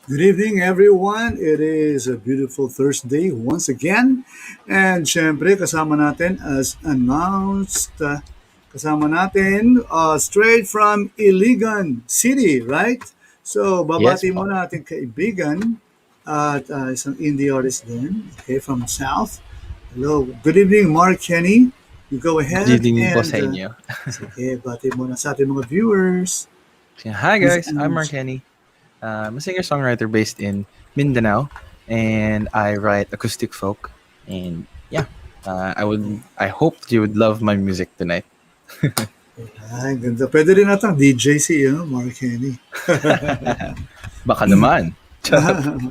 Good evening, everyone. It is a beautiful Thursday once again. And syempre, kasama natin as announced, kasama natin straight from Iligan City, right? So, Yes babati po. muna ating kaibigan at isang indie artist din, okay, from South. Hello. Good evening, Marckenny. You go Good ahead evening po and sa inyo. sige, bati muna sa ating mga viewers. Hi Miss guys, I'm Ange. Marckenny. I'm a singer-songwriter based in Mindanao, and I write acoustic folk. And yeah, I hope you would love my music tonight. Ay, ganda. Pwede rin natang DJ si Mark Henny. Baka naman. Charot.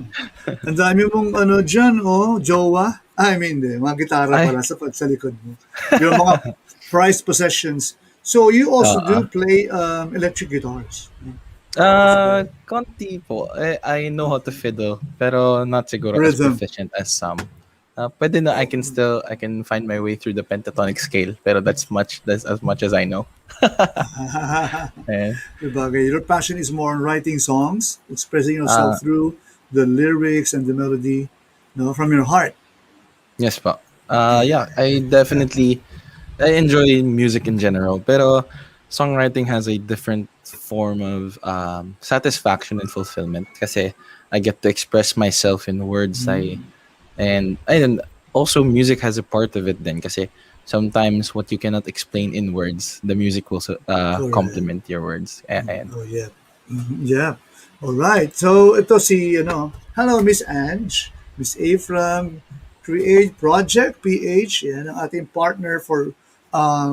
Ang dami mong dyan, jowa. I mean, mga gitara Ay, pala sa likod mo. Yung mga prized possessions. So you also oo. do play electric guitars. Konti po. I know how to fiddle, pero not siguro as Rhythm. proficient as some. Pwede na I can find my way through the pentatonic scale, pero that's as much as I know. Eh, Bagay. Your passion is more on writing songs, expressing yourself uh, through the lyrics and the melody, from your heart. yes po. Okay. Yeah, I enjoy music in general, pero songwriting has a different form of satisfaction and fulfillment kasi I get to express myself in words. And also music has a part of it then kasi sometimes what you cannot explain in words, the music will Correct. complement your words. And Oh, yeah. Yeah. All right. So, ito si, hello, Miss Ange, Miss A from Create Project PH, yan, ang ating partner for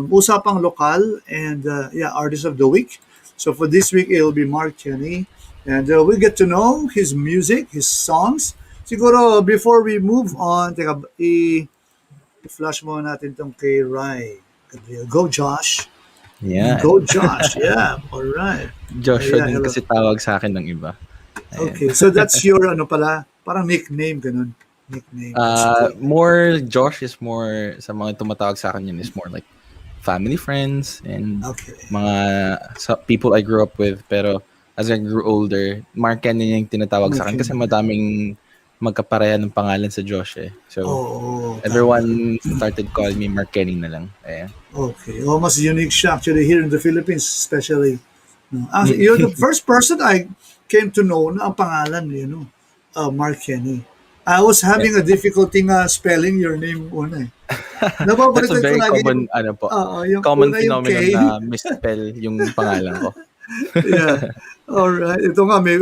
Usapang Lokal and, Artist of the Week. So, for this week, it'll be Mark Kenny. And we get to know his music, his songs. Siguro, before we move on, teka, i-flash muna natin tong kay Rai. Go, Josh. yan. Go, Josh. Yeah. All right. Joshua Yeah, din hello. kasi tawag sa akin ng iba. Ayan. Okay, so that's your pala, parang nickname ganun. Nickname. That's good. More Josh is more sa mga tumatawag sa akin yun is more like family, friends, and Okay. mga people I grew up with. Pero as I grew older, Marckenny yung tinatawag sa akin Okay. kasi madaming magkapareha ng pangalan sa Josh eh. So Oo, tama. everyone started calling me Marckenny na lang. Ayan. Okay. Oh, mas unique siya actually here in the Philippines especially. No. Mm. You're the first person I came to know na ang pangalan, Mark Kenny. I was having a difficulty nga spelling your name una eh. That's a Napapalitan ko very lagi yung, common ano po. yung Common una yung K. phenomenon na misspell yung pangalan ko. Yeah. All right. Ito nga, may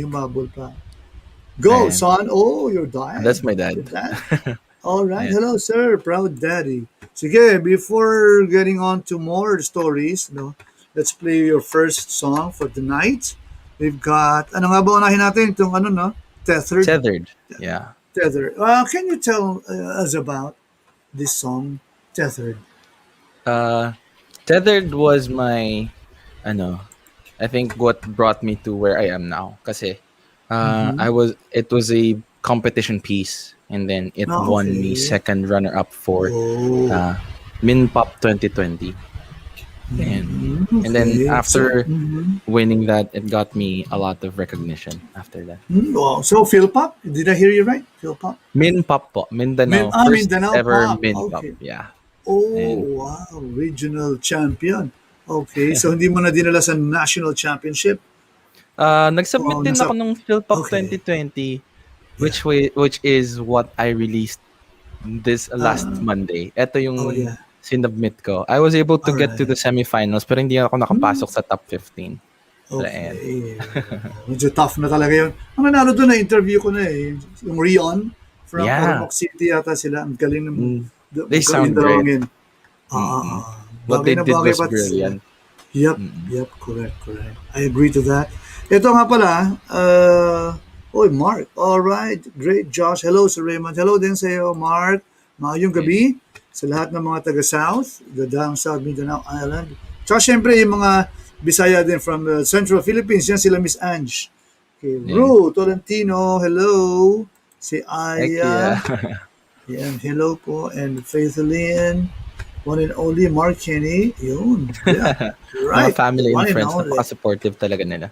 humabol pa. Go, Ayan. son. Oh, your dad. That's my Your dad. dad. All right. Ayan. Hello, sir. Proud daddy. Sige, before getting on to more stories, let's play your first song for the night. We've got, ano nga ba unahin natin? Itong no? Tethered. Tethered. Yeah. Tethered. Can you tell us about this song, Tethered? Uh, Tethered was my, ano, I think what brought me to where I am now. Kasi, Mm-hmm. it was a competition piece, and then it Oh, won me okay. second runner-up for Oh, Min Pop 2020. And then okay. So, after winning that, it got me a lot of recognition after that. wow. So, Phil Pop? Did I hear you right? Phil Pop? Min Pop po, Mindanao. First Mindanao ever Pop. Min Pop, Okay. yeah. Oh, And wow. Regional champion. Okay. So, hindi mo na dinala sa national championship? Nag-submit Oh, din ako nasa... nung Philpop Okay. 2020, Yeah. which is what I released this last Monday. Ito Oh, yung yeah. sinubmit ko. I was able to All get to right. the semifinals pero hindi ako nakapasok sa top 15. So, ayan. Okay. Medyo tough na talaga yun. Ang nanalo doon na interview ko na eh. Yung Rion from Yeah. Ormoc City yata sila. Ang galing ng Mm, they magaling sound great. dalawangin. Mm-mm. What Bagay they na did bagay was pa sila. brilliant. Yep, Mm-mm. yep, correct. I agree to that. Ito nga pala, oy, Mark. All right, great, Josh. Hello, Sir Raymond. Hello din sa iyo, Mark. Maayong gabi sa lahat ng mga taga-South, the South Mindanao Island. Tsaka syempre yung mga Bisaya din from Central Philippines. Yan sila Miss Ange. Okay, Yeah. Ru Tolentino, hello. Si Heck yeah. Aya. Yan, hello po. And Faith Lynn. One and only Mark Kenny. Yun. Yeah. Mga Right. family and One and friends, only. napaka-supportive talaga nila.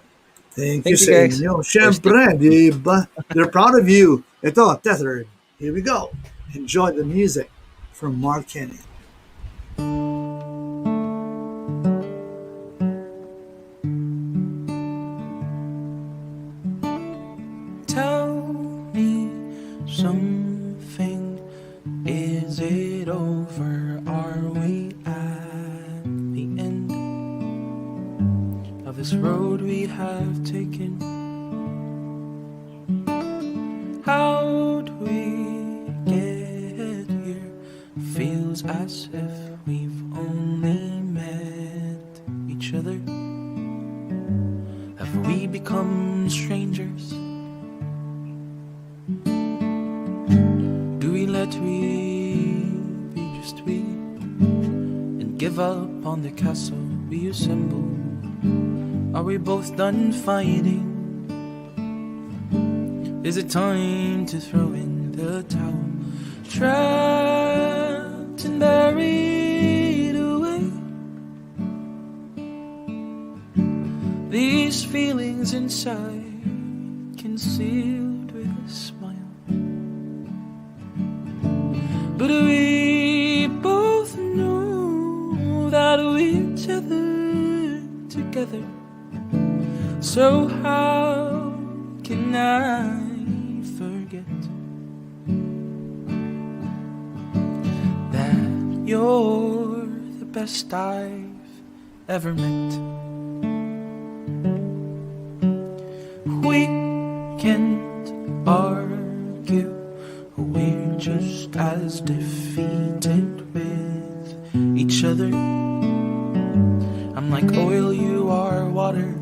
Thank you Thank you sa guys inyo. for sticking Siyempre, with me. di ba? They're proud of you. Ito, Tethered. Here we go. Enjoy the music from Marckenny. Tell me something. Is it over? Are we at the end of this road we have taken? How'd we get here? Feels as if we've only met each other. Have we become strangers? Do we let we be just we and give up on the castle we assembled? Are we both done fighting? Is it time to throw in the towel? Trapped and buried away, these feelings inside concealed with a smile. But we both know that we're tethered together. So how can I forget that you're the best I've ever met? We can't argue, we're just as defeated with each other. I'm like oil, you are water.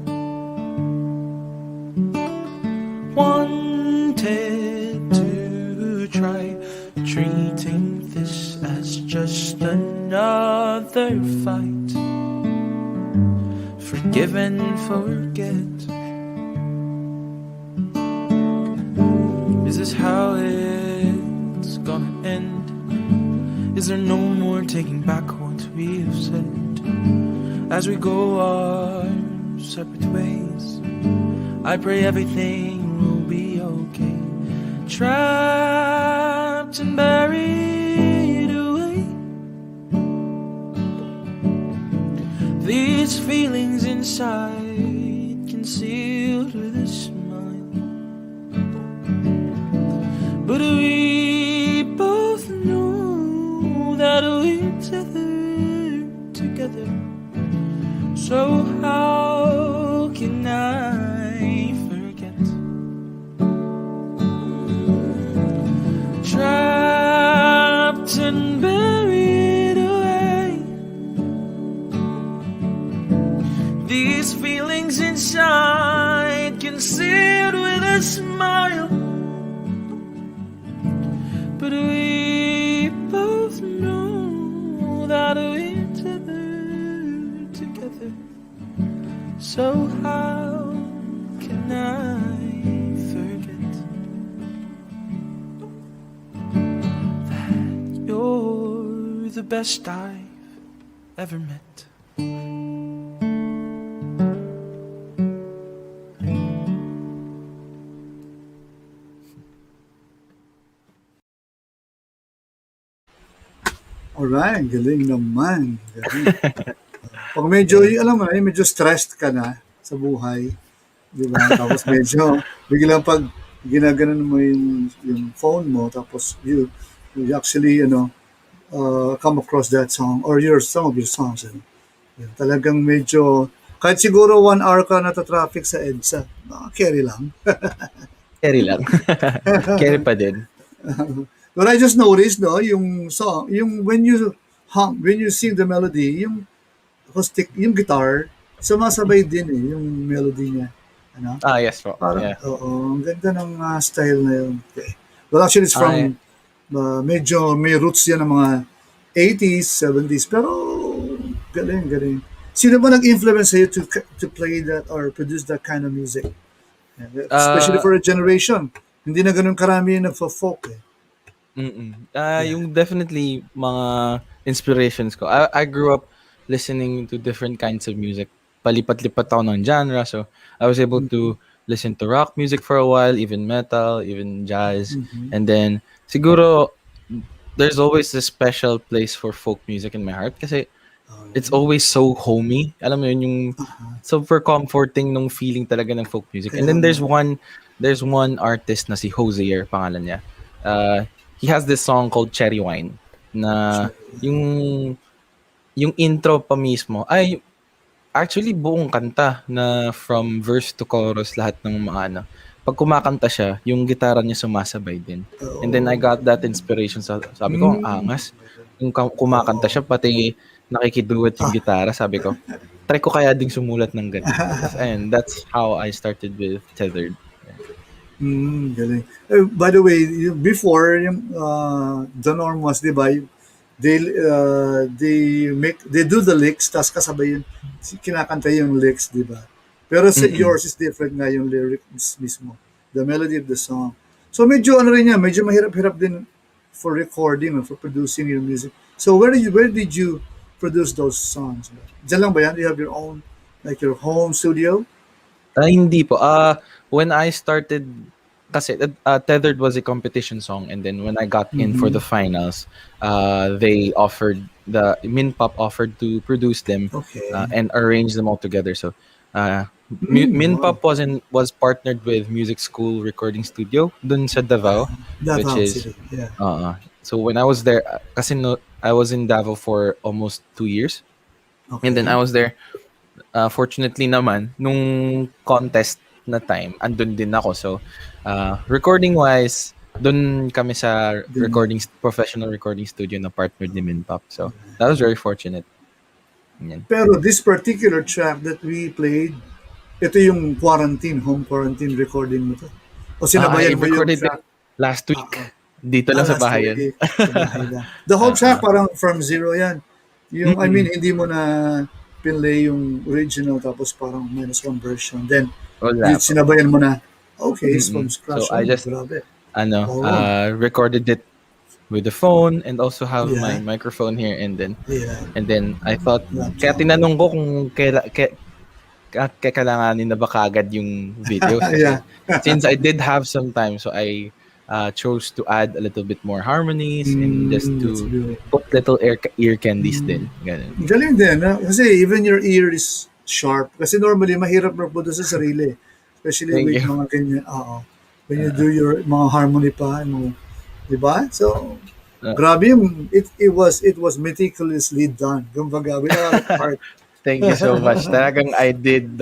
Wanted to try treating this as just another fight. Forgive and forget. Is this how it's gonna end? Is there no more taking back what we have said? As we go our separate ways, I pray everything will be okay. Trapped and buried away, these feelings inside concealed with a smile. But we both know that we're tethered together. So how can I forget? Trapped and buried away, these feelings inside concealed with a smile. But we both know that we're tethered together. So how can I forget that you're the best I've ever met? Alright, galing naman. Galing. Pag medyo, alam mo na, medyo stressed ka na sa buhay, di ba? Tapos medyo, biglang pag ginaganon mo yung phone mo, tapos you actually, come across that song or some of your songs. Yun, talagang medyo, kahit siguro 1 hour ka nata-traffic sa EDSA, carry lang. Carry lang. Carry pa din. But I just noticed, no, yung song, yung when you sing the melody, yung acoustic, yung guitar, sumasabay din yung melody niya. Ano? Ah, yes po. Parang, Yeah. oo, ang ganda ng style na yun. Okay. Well, actually, it's from, medyo may roots yan ng mga 80s, 70s, pero galing, galing. Sino ba nag-influence sa'yo to play that or produce that kind of music? Yeah, especially Uh, for a generation. Hindi na ganun karami yung nagfo-folk eh. Yeah. yung definitely mga inspirations ko. I grew up listening to different kinds of music. palipat-lipat ako ng genre. So, I was able to listen to rock music for a while, even metal, even jazz. And then, siguro, there's always a special place for folk music in my heart kasi it's always so homey. Alam mo yun, yung super comforting nung feeling talaga ng folk music. And Kaya then nga. there's one artist na si Hosier, pangalan niya. He has this song called Cherry Wine na yung yung intro pa mismo ay actually buong kanta na from verse to chorus lahat ng mga ano. Pag kumakanta siya, yung gitara niya sumasabay din. And then I got that inspiration sabi ko, ang angas. Yung kumakanta siya pati nakikiduet yung gitara, sabi ko, try ko kaya ding sumulat ng ganun. And that's how I started with Tethered. Galing. By the way, before, yung, the norm was, di ba, they do the licks, tas kasabay yun, kinakanta yung licks, di ba? Pero yours is different nga yung lyrics mismo, the melody of the song. So medyo ano rin yan, medyo mahirap-hirap din for recording or for producing your music. So where did you produce those songs? Diyan lang ba yan? Do you have your own, like your home studio? Hindi po. When I started, kasi Tethered was a competition song, and then when I got in for the finals, Minpop offered to produce them Okay. and arrange them all together. So Minpop was partnered with Music School Recording Studio dun sa Davao, which Davao is City, yeah. so when I was there, kasi no, I was in Davao for almost 2 years, Okay. and then I was there. Fortunately naman, nung contest na time, andun din ako. So, recording-wise, dun kami sa professional recording studio na partner ni Minpop. So, that was very fortunate. Yan. Pero this particular track that we played, ito yung home quarantine recording mo to. O I sinabayan mo yung recorded track? it last week. Dito lang sa Last bahay yan. week, sa bahay lang. The whole track parang from zero yan. Yung, I mean, hindi mo na pinlay yung original tapos parang -1 version. Then, Wala. sinabayan mo na, okay, it's from scratch. So, I just, grabe. recorded it with the phone and also have Yeah. my microphone here, and Yeah. then I thought, Laptop. kaya tinanong ko kung kailanganin na ba kagad yung videos. Yeah. Since I did have some time, so I chose to add a little bit more harmonies and just That's to good. put little ear candies din. Ganun. Galing din, ha? Kasi even your ear is sharp. Kasi normally, mahirap mag-produce sa sarili. Especially Thank with you. mga ganyan. When you do your mga harmony pa, di ba? So, grabe yung, it was meticulously done. Kumbaga, with a lot of heart. Thank you so much. Talagang I did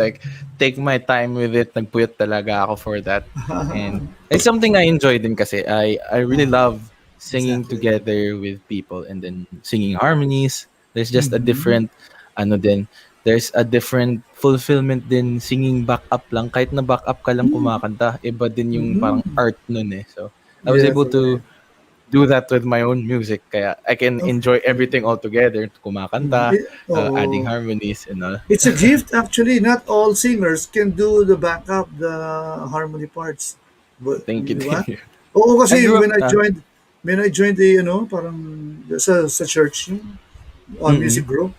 take my time with it. Nagpuyat talaga ako for that. And it's something I enjoy din kasi I really love singing Exactly. together with people and then singing harmonies. There's just a different there's a different fulfillment din singing back up lang. Kahit na back up ka lang kumakanta, iba din yung parang art nun eh. So I was Yeah, able to do that with my own music. Kaya I can enjoy everything all together. Kumakanta, adding harmonies and all. It's a gift actually. Not all singers can do the backup, the harmony parts. But, Thank you. di ba? Thank you. Oo, kasi I grew up- when I joined the, parang sa church, music group,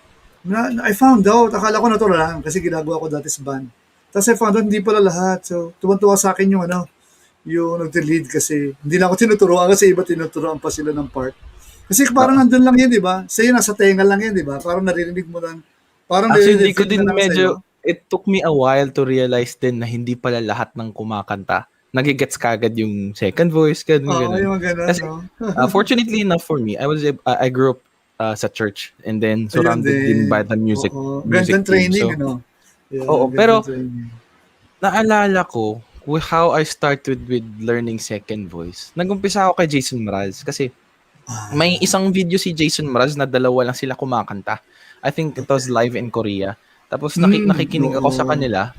I found out, akala ko na to lang, kasi ginagawa ko dati sa band. Tapos I found out, hindi pala lahat. So, tuwan-tuwa sa akin yung nag-lead kasi, hindi na ako tinuturuan kasi iba tinuturuan pa sila ng part. Kasi parang nandun lang yan, di ba? Sa'yo, nasa tenga lang yan, di ba? Parang naririnig mo lang. Parang Actually, ko din na lang medyo, sa'yo. it took me a while to realize din na hindi pala lahat ng kumakanta nagigets kagad yung second voice, ganun. Yung ganun, Kasi, fortunately enough for me, I grew up sa church and then surrounded din by the music Gandang team. training, So, Yeah, oo, gandang pero training. naalala ko how I started with learning second voice. Nag-umpisa ako kay Jason Mraz kasi may isang video si Jason Mraz na dalawa lang sila kumakanta. I think it was live in Korea. Tapos nakikinig ako sa kanila.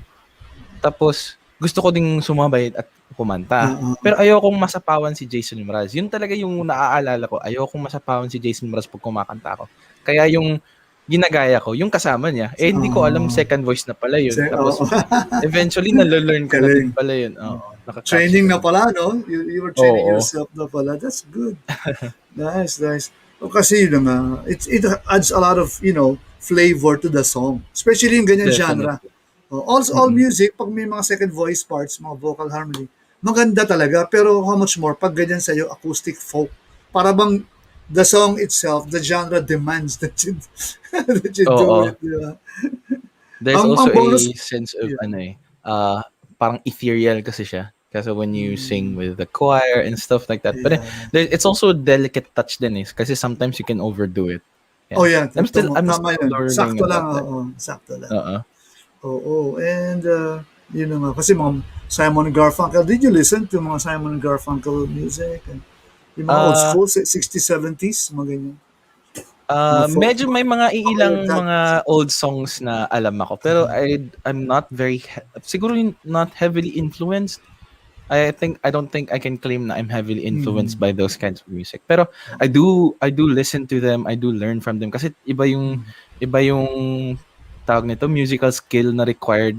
Tapos gusto ko ding sumabay at kumanta. Pero ayokong masapawan si Jason Mraz. Yun talaga yung naaalala ko. Ayokong masapawan si Jason Mraz pag kumakanta ako. Kaya yung ginagaya ko, yung kasama niya, hindi ko alam second voice na pala yun. Tapos eventually nalo-learn ko na din pala yun. Training na pala, no? You were training yourself na pala. That's good. Nice. Kasi it adds a lot of, flavor to the song. Especially yung ganyan genre. Definitely. Also, all Mm. music, pag may mga second voice parts, mga vocal harmony, maganda talaga. Pero how much more pag ganyan sa'yo, acoustic folk. Para bang the song itself, the genre demands that you, that you do Oo. it. Di ba? There's Ang also bonus, a sense of yeah. ano parang ethereal kasi siya. Kasi when you sing Mm, with the choir and stuff like that. But yeah. it's also a delicate touch din eh. Kasi sometimes you can overdo it. Oh Yeah. yeah, I'm tama still yun. learning Sakto lang, about that. oo. Sakto lang. Oo. Oo, and yun na nga. Kasi mga Simon and Garfunkel, did you listen to mga Simon and Garfunkel music? And yung mga old Uh, school, 60s, 70s, mga ganyan. Mga folk, medyo may mga baka your iilang dad. mga old songs na alam ako. Pero I'm not siguro not heavily influenced. I don't think I can claim na I'm heavily influenced Mm, by those kinds of music. Pero I do listen to them, I do learn from them kasi iba yung tawag nito musical skill na required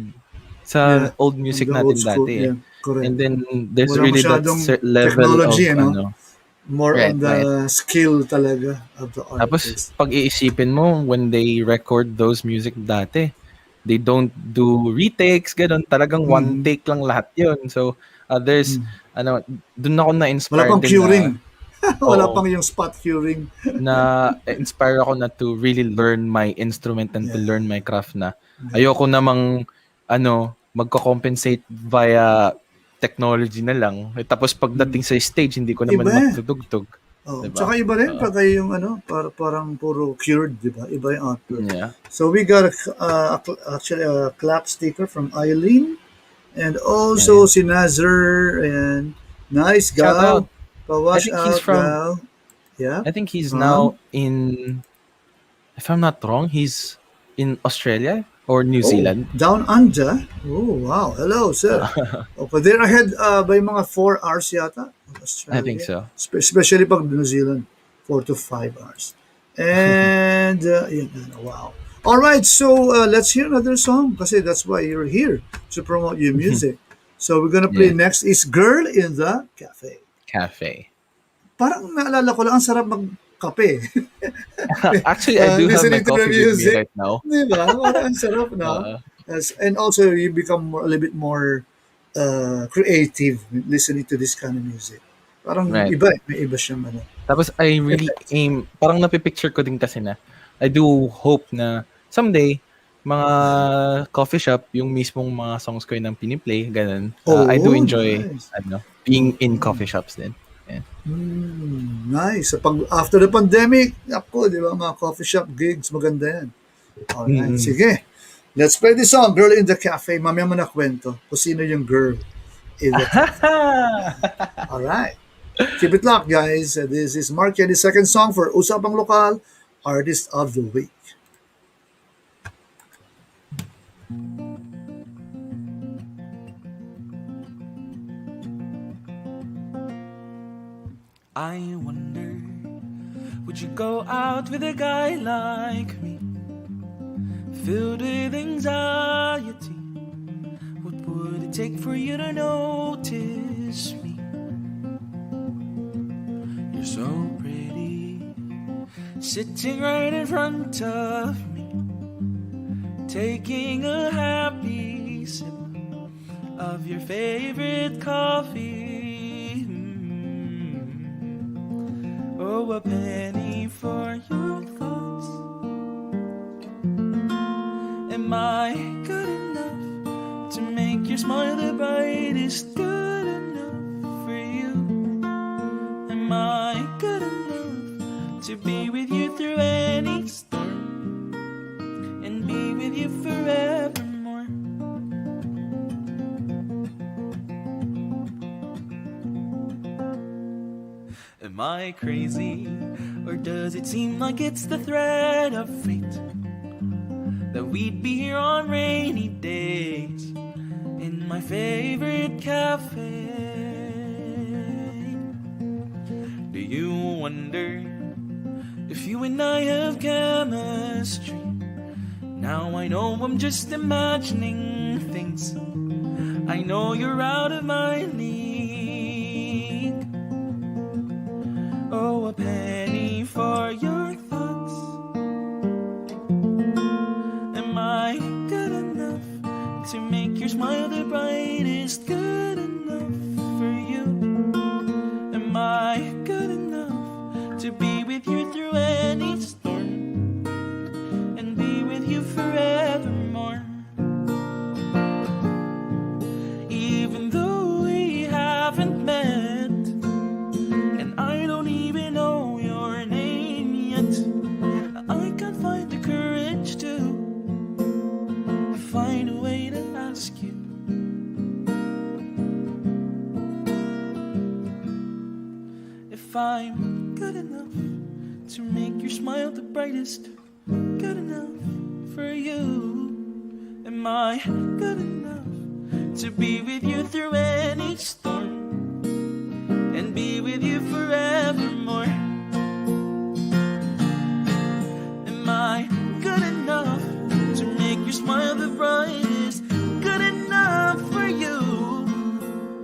sa yeah, old from music the old natin school, dati eh. yeah, correct. And then there's Wala really that masyadong level technology, of ano? ano, More right, on right. the skill talaga of the Tapos artist. pag iisipin mo when they record those music dati, they don't do retakes, gano'n. Talagang one Mhm. take lang lahat 'yun. So, there's Mm. ano, dun ako Wala na-inspire pang din na curing. Wala oo, pang yung spot curing. na-inspire ako na to really learn my instrument and to Yeah, learn my craft na yeah. ayoko namang magko-compensate via technology na lang. Eh, tapos Mm. pagdating sa stage hindi ko naman Iba eh. matutugtog, Oh, 'di ba? tsaka iba rin Oo. pag kayo yung ano, parang puro cured, di ba? Iba yung output. Yeah. So we got actually a clap sticker from Eileen and also Ayan. si Nazar and nice Shout gal. out. I Pawash think he's out from gal. Yeah. I think he's now From in, if I'm not wrong, he's in Australia or New oh, Zealand. down under. Oh, wow. Hello, sir. Okay, they're ahead by mga 4 hours yata of I think Australia. so. Especially pag New Zealand, 4 to 5 hours. And, yun, wow. All right, so let's hear another song kasi that's why you're here, to promote your music. So we're gonna play Yeah, next is Girl in the Cafe. cafe. Parang naalala ko lang, ang sarap magkape. Actually, I do have my Listening to the coffee with me music. right now. Di ba? Parang ang sarap, no? Uh, And also, you become a little bit more creative listening to this kind of music. Parang right. iba eh. May iba siyang ano, Tapos I really effect. aim, parang napipicture ko din kasi na I do hope na someday mga Yeah. coffee shop yung mismong mga songs ko yung piniplay, ganun. I do Oh, enjoy nice. being Oh, in coffee shops din. Yeah. nice. So, pag after the pandemic, ako, di ba, mga coffee shop gigs, maganda yan. Alright, Mm-mm. sige. Let's play this song, Girl in the Cafe. Mamaya mo na kwento kung sino yung girl in the cafe. Alright. Keep it locked, guys. This is Marckenny's second song for Usapang Lokal, Artist of the Week. I wonder, would you go out with a guy like me, filled with anxiety? What would it take for you to notice me? You're so pretty, sitting right in front of me, taking a happy sip of your favorite coffee. Oh, a penny for your thoughts. Am I good enough to make your smile the brightest? Good enough for you? Am I good enough to be with you through any storm and be with you forevermore? Am I crazy, or does it seem like it's the thread of fate that we'd be here on rainy days in my favorite cafe? Do you wonder if you and I have chemistry? Now I know I'm just imagining things. I know you're out of my league. Oh, a penny for your thoughts. you through any storm and be with you forevermore. Even though we haven't met, and I don't even know your name yet, I can't find the courage to find a way to ask you if I'm good enough to make your smile the brightest. Good enough for you. Am I good enough to be with you through any storm and be with you forevermore? Am I good enough to make your smile the brightest? Good enough for you.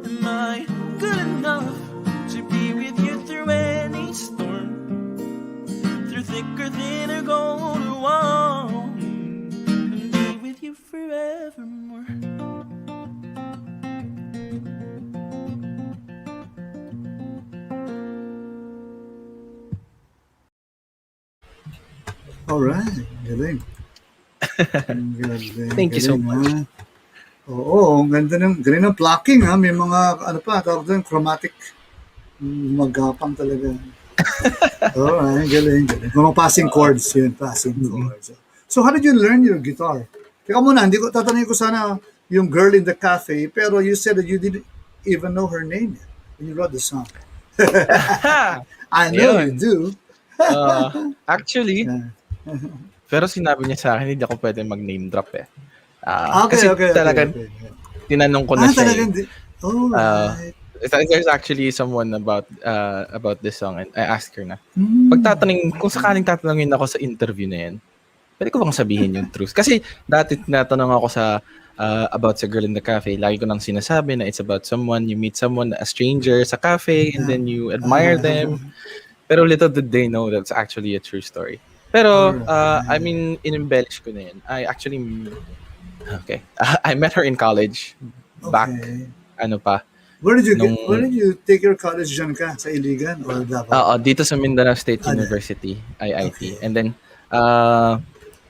Am I good enough to be with you through any storm, through thick or thin or gold or warm, and be with you forevermore? Alright, galing. Ang galing, Thank you so galing, much. ha? Oo, ang ganda galing ng plucking, ha? May mga, ano pa, tawag doon, chromatic. Magapang talaga. Alright, galing, galing. Mga passing chords yun, passing chords. So, how did you learn your guitar? Teka muna, hindi ko, tatanungin ko sana yung Girl in the Cafe, pero you said that you didn't even know her name yet when you wrote the song. I know you Ayun. do. Actually, Yeah. pero sinabi niya sa akin, hindi ako pwede mag-name drop eh. Okay, Kasi okay, okay, talagang okay. tinanong ko na siya Talagang eh. alright. There's actually someone about this song and I asked her na. Kung sakaling tatanungin ako sa interview na yan, pwede ko bang sabihin yung truth? Kasi dati natanong ako about sa Girl in the Cafe, lagi ko nang sinasabi na it's about someone, you meet someone, a stranger sa cafe, and then you admire them. Pero little did they know that's actually a true story. Pero, I mean, in-embellish ko na yun. I met her in college. Back, Okay. ano pa, Where did nung, you take your college dyan ka? Sa Iligan or Davao? dito sa Mindanao State Ah, University, IIT. Okay. And then,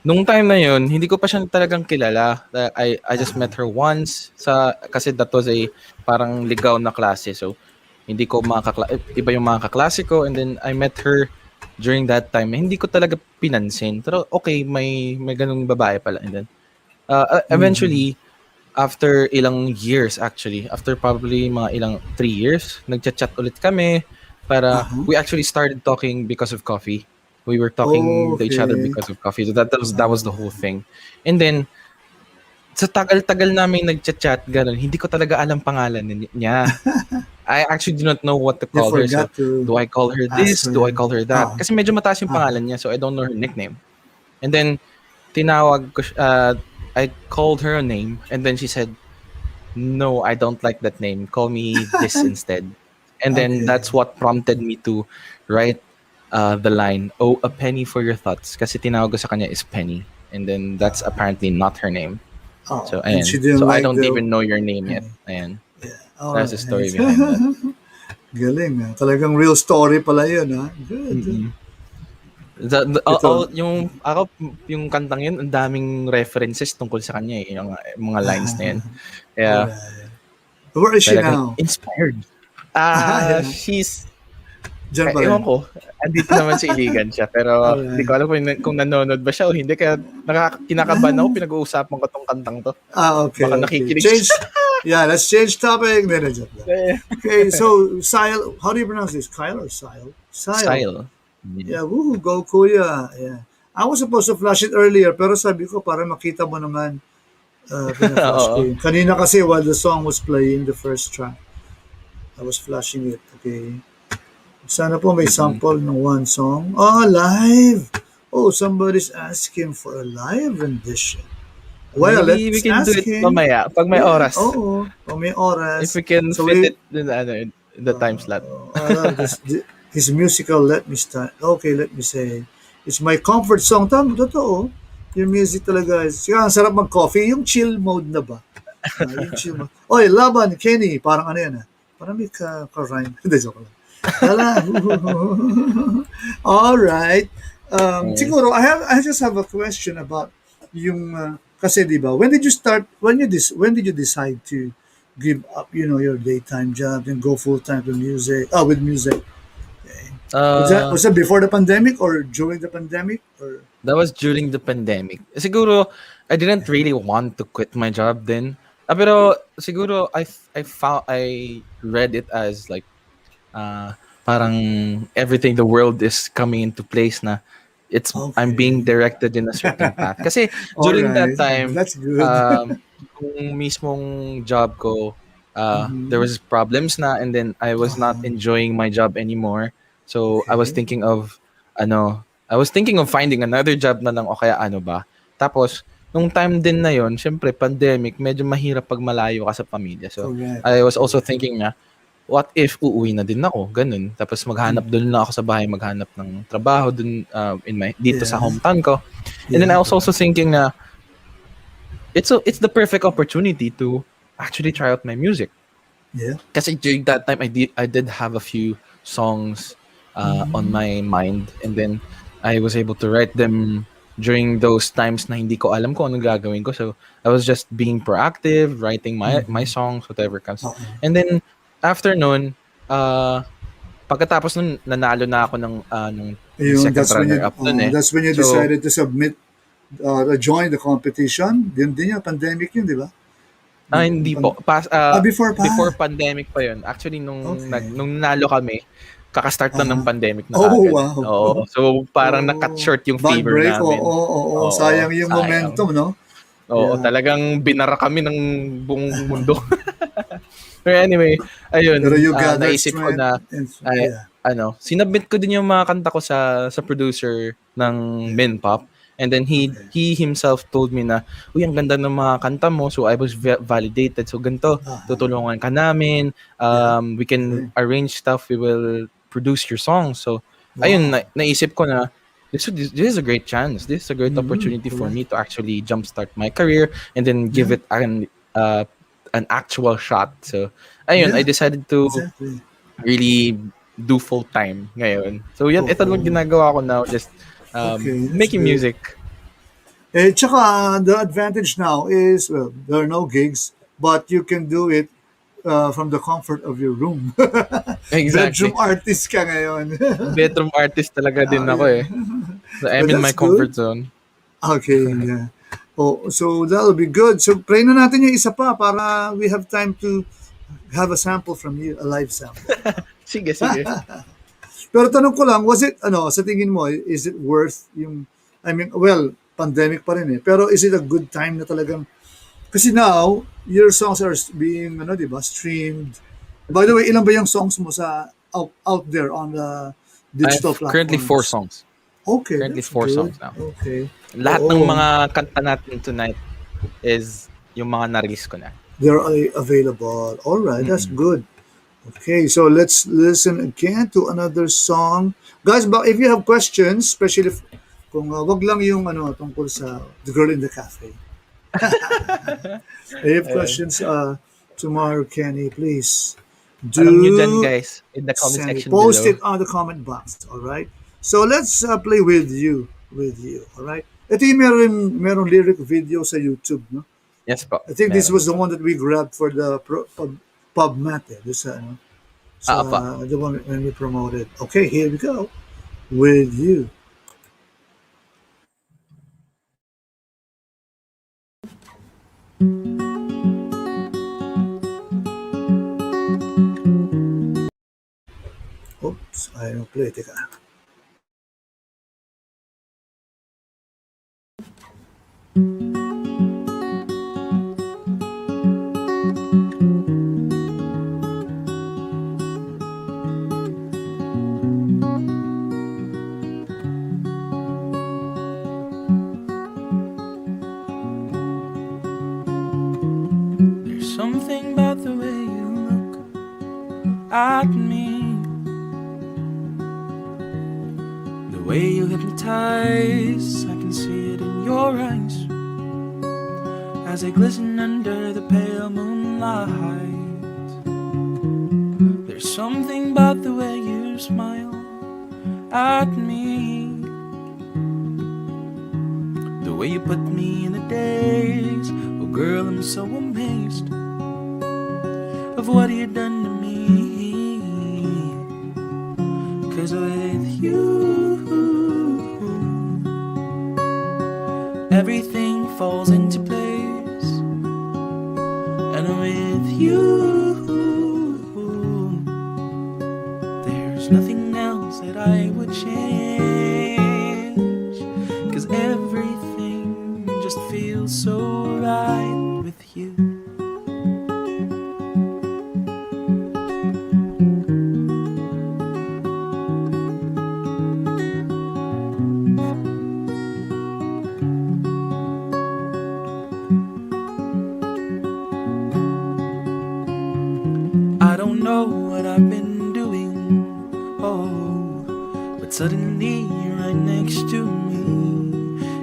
nung time na yun, hindi ko pa siya talagang kilala. I just met her once kasi that was a parang ligaw na klase. So, hindi ko iba yung mga kaklase ko, and then I met her during that time. Hindi ko talaga pinansin. Pero okay, may ganung babae pala. And then, eventually, after ilang years actually, after probably mga ilang 3 years, nagchat-chat ulit kami para we actually started talking because of coffee. We were talking to each other Okay. because of coffee. So that was the whole thing. And then sa tagal-tagal namin nagchat-chat, ganun, hindi ko talaga alam pangalan niya. I actually do not know what to You call her. So, forgot to do I call her this? ask Do I her. call her that? Kasi medyo mataas yung pangalan niya, so I don't know her nickname. And then, I called her a name, and then she said, no, I don't like that name. Call me this instead. And then Okay. that's what prompted me to write the line, oh, a penny for your thoughts. Kasi tinawag ko sa kanya is Penny. And then that's apparently not her name. Oh, So, and ayan. she didn't So I like don't the... even know your name yet. Ayan. Yeah. That's the story Alright. behind that. Galing, ha? Talagang real story pala yun, ha? Good. Yung kantang yun, ang daming references tungkol sa kanya eh, yung mga lines na yun. Kaya, Alright. Where is she talagang now? inspired. Yeah. She's, Diyan pa ewan rin. ko, andito naman sa Iligan siya, pero Alright. hindi ko alam kung nanonood ba siya o hindi, kaya kinakabahan ako, pinag-uusapan ko tong kantang to. Okay. Baka Okay. nakikinig Change. Yeah, let's change topic. Then Okay, so Sile, how do you pronounce this? Kyle or Sile? Style. Yeah, woo, go Kuya. Yeah. I was supposed to flash it earlier, pero sabi ko para makita mo naman, pina-flash ko Oo. yun. Kanina kasi while the song was playing, the first track, I was flashing it. Okay. Sana po may sample ng one song. Oh, live! Oh, somebody's asking for a live rendition. Well, Maybe we let's can do ask it him. mamaya, pag may oras. Oo, pag may oras. If we can So fit it in the time slot. His musical, let me start. Okay, let me say. It's my comfort song. Totoo. Yung music talaga. Ang sarap mag-coffee. Yung chill mode na ba? Yung chill mode. Oy, Laban, Kenny. Parang ano yan ah. Parang may ka-rhyme. Hindi, joke lang. Hala. All right. Yes. Siguro I just have a question about yung kasi 'di ba? When did you decide to give up, your daytime job and go full time to music? Oh, with music. Uh, Was that before the pandemic or during the pandemic or that was during the pandemic. Siguro, I didn't really want to quit my job then. Pero siguro I read it as like uh, parang everything the world is coming into place na I'm being okay. directed in a certain path. Kasi All during that right. time, That's good. um, yung mismong job ko, there Mhm. was problems na and then I was not Uh-huh. enjoying my job anymore. So Okay. I was thinking of finding another job na lang o kaya ano ba. Tapos, nung time din na yon, syempre pandemic, medyo mahirap pag malayo ka sa pamilya. So, Correct. I was also Correct. thinking na, what if uuwi na din ako, ganun. Tapos maghanap Mhm. doon na ako sa bahay, maghanap ng trabaho dun dito sa Yeah. hometown ko. And then Yeah. I was also Correct. thinking na it's the perfect opportunity to actually try out my music. Yeah. Kasi during that time I did have a few songs on Mhm. my mind, and then I was able to write them during those times na hindi ko alam kung anong gagawin ko. So I was just being proactive, writing my Mhm. songs, whatever comes. Oo. And then after nun, uh, pagkatapos nun nanalo na ako ng Ayun, second runner up nun eh. that's when you So decided to submit, join the competition. Din yung pandemic yun, di ba? Yung Hindi po. before Before pa. pandemic pa 'yun. Actually Okay. nung nanalo kami, kaka-start lang ng Uh-huh. pandemic na Oh, kaagad. wow. Oo. So, parang na-cut Oh, short yung bad favor break. Oo, namin. oo, oo. Oo, Sayang yung sayang. momentum, no? Oo, Yeah. talagang binara kami ng buong mundo. Pero anyway, Pero ayun, you gathered naisip ko strength na and ay yeah. sinubmit ko din yung mga kanta ko sa producer ng Yeah. Minpop, and then he Okay. he himself told me na, "Uy, ang ganda ng mga kanta mo." So I was validated. So ganito, Uh-huh. tutulungan ka namin. Yeah. We can Okay. arrange stuff. We will produce your song. So ayun, Wow. naisip ko na this is a great chance. This is a great Mm-hmm. opportunity for Correct. me to actually jumpstart my career and then give Yeah. it an actual shot. So ayun, I Yeah. decided to Exactly. really do full time ngayon. So yan, ito lang Oh, ginagawa ko now, just okay. That's making good. music. Tsaka, the advantage now is, well, there are no gigs, but you can do it from the comfort of your room. Exactly. Bedroom artist ka ngayon. Bedroom artist talaga din Oh, ako yeah. eh. So I'm But in my that's good. comfort zone. Okay, yeah. Oh, so that'll be good. So play na natin yung isa pa para we have time to have a sample from you, a live sample. Sige, sige. Pero tanong ko lang, was it, sa tingin mo, is it worth yung, I mean, well, pandemic pa rin eh. Pero is it a good time na talagang, kasi now, your songs are being, di ba, streamed. By the way, ilan ba yung songs mo out there on the I digital have currently four platforms? songs. Okay, Currently that's four good. songs now. Okay. Lahat ng Oo, mga kanta natin tonight is yung mga na-release ko na. they're available. All right, that's Mm-mm. good. Okay, so let's listen again to another song. Guys, but if you have questions, especially kung wag lang yung tungkol sa The Girl in the Cafe. If you have Ayun. questions to Marckenny, please Tanong nyo dyan do guys in the comment send it. section Post below. it on the comment box. All right. So let's play with you. With you. All right. Ito yung meron lyric video sa YouTube, no? Yes po, I think this meron was the po. one that we grabbed for the pub mat. This Apa. the one when we promoted. Okay, here we go. With you. Oops, I don't play. Teka. There's something about the way you look at me, the way you hypnotize. I can see it in your eyes as they glisten under the pale moonlight. There's something about the way you smile at me. The way you put me in a daze. Oh girl, I'm so amazed of what you done to me. 'Cause with you, everything falls into place. And with you, there's nothing else that I would change. 'Cause everything just feels so right with you. I don't know what I've been doing, oh, but suddenly you're right next to me.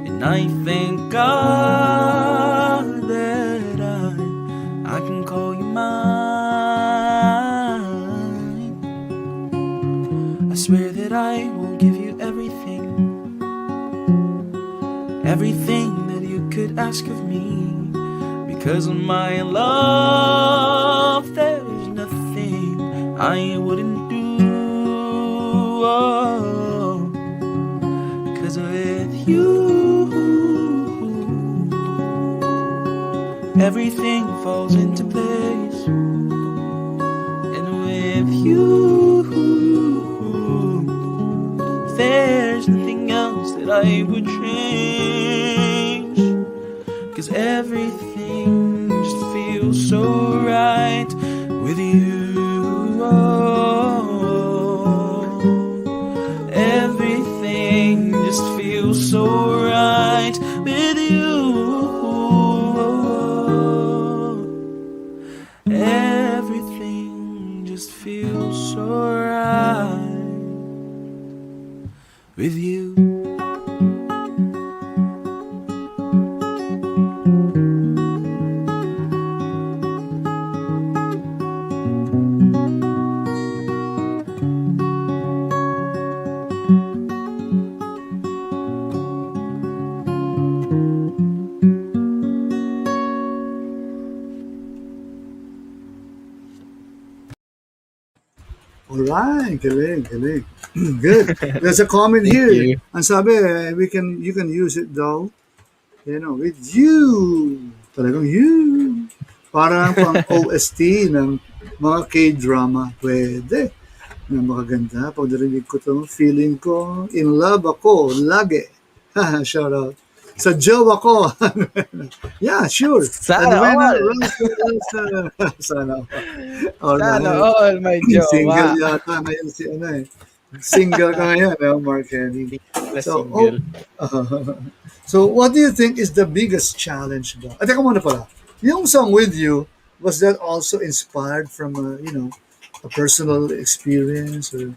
And I thank God that I can call you mine. I swear that I will give you everything, everything that you could ask of me. Because of my love, there's nothing I wouldn't do. Oh, 'cause with you, everything falls into place. And with you, there's nothing else that I would change. 'Cause everything just feels so right with you. Oh, everything just feels so right with you. Oh, everything just feels so right with you. Alright, galing, galing. Good. There's a comment Thank here. you. Ang sabi, you can use it daw, with you. Talagang you. Parang pang OST ng mga K-drama. Pwede. Na makaganda. Pag narinig ko to, feeling ko, in love ako, lagi. Shout out. Sa jowa ko. Yeah, sure. And Sana when I all! run to the sana. Sana Alright. all, my Single jowa! yata ngayon si Single ka ngayon, Marckenny. Hindi na So, single. so what do you think is the biggest challenge ba? Teka muna pala. Yung song With You, was that also inspired from a personal experience or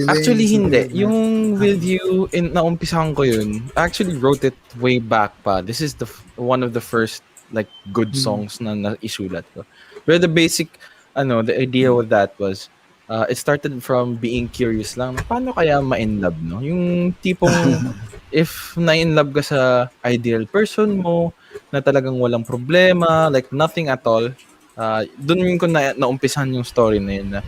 Actually, feelings, something hindi. like that? Yung With You, naumpisahan ko yun, I actually wrote it way back pa. This is one of the first like good songs na naisulat ko. But the basic, the idea with that was, it started from being curious lang. Paano kaya ma-in love, no? Yung tipong, if na-in love ka sa ideal person mo, na talagang walang problema, like nothing at all, dun ko naumpisahan yung story na yun na,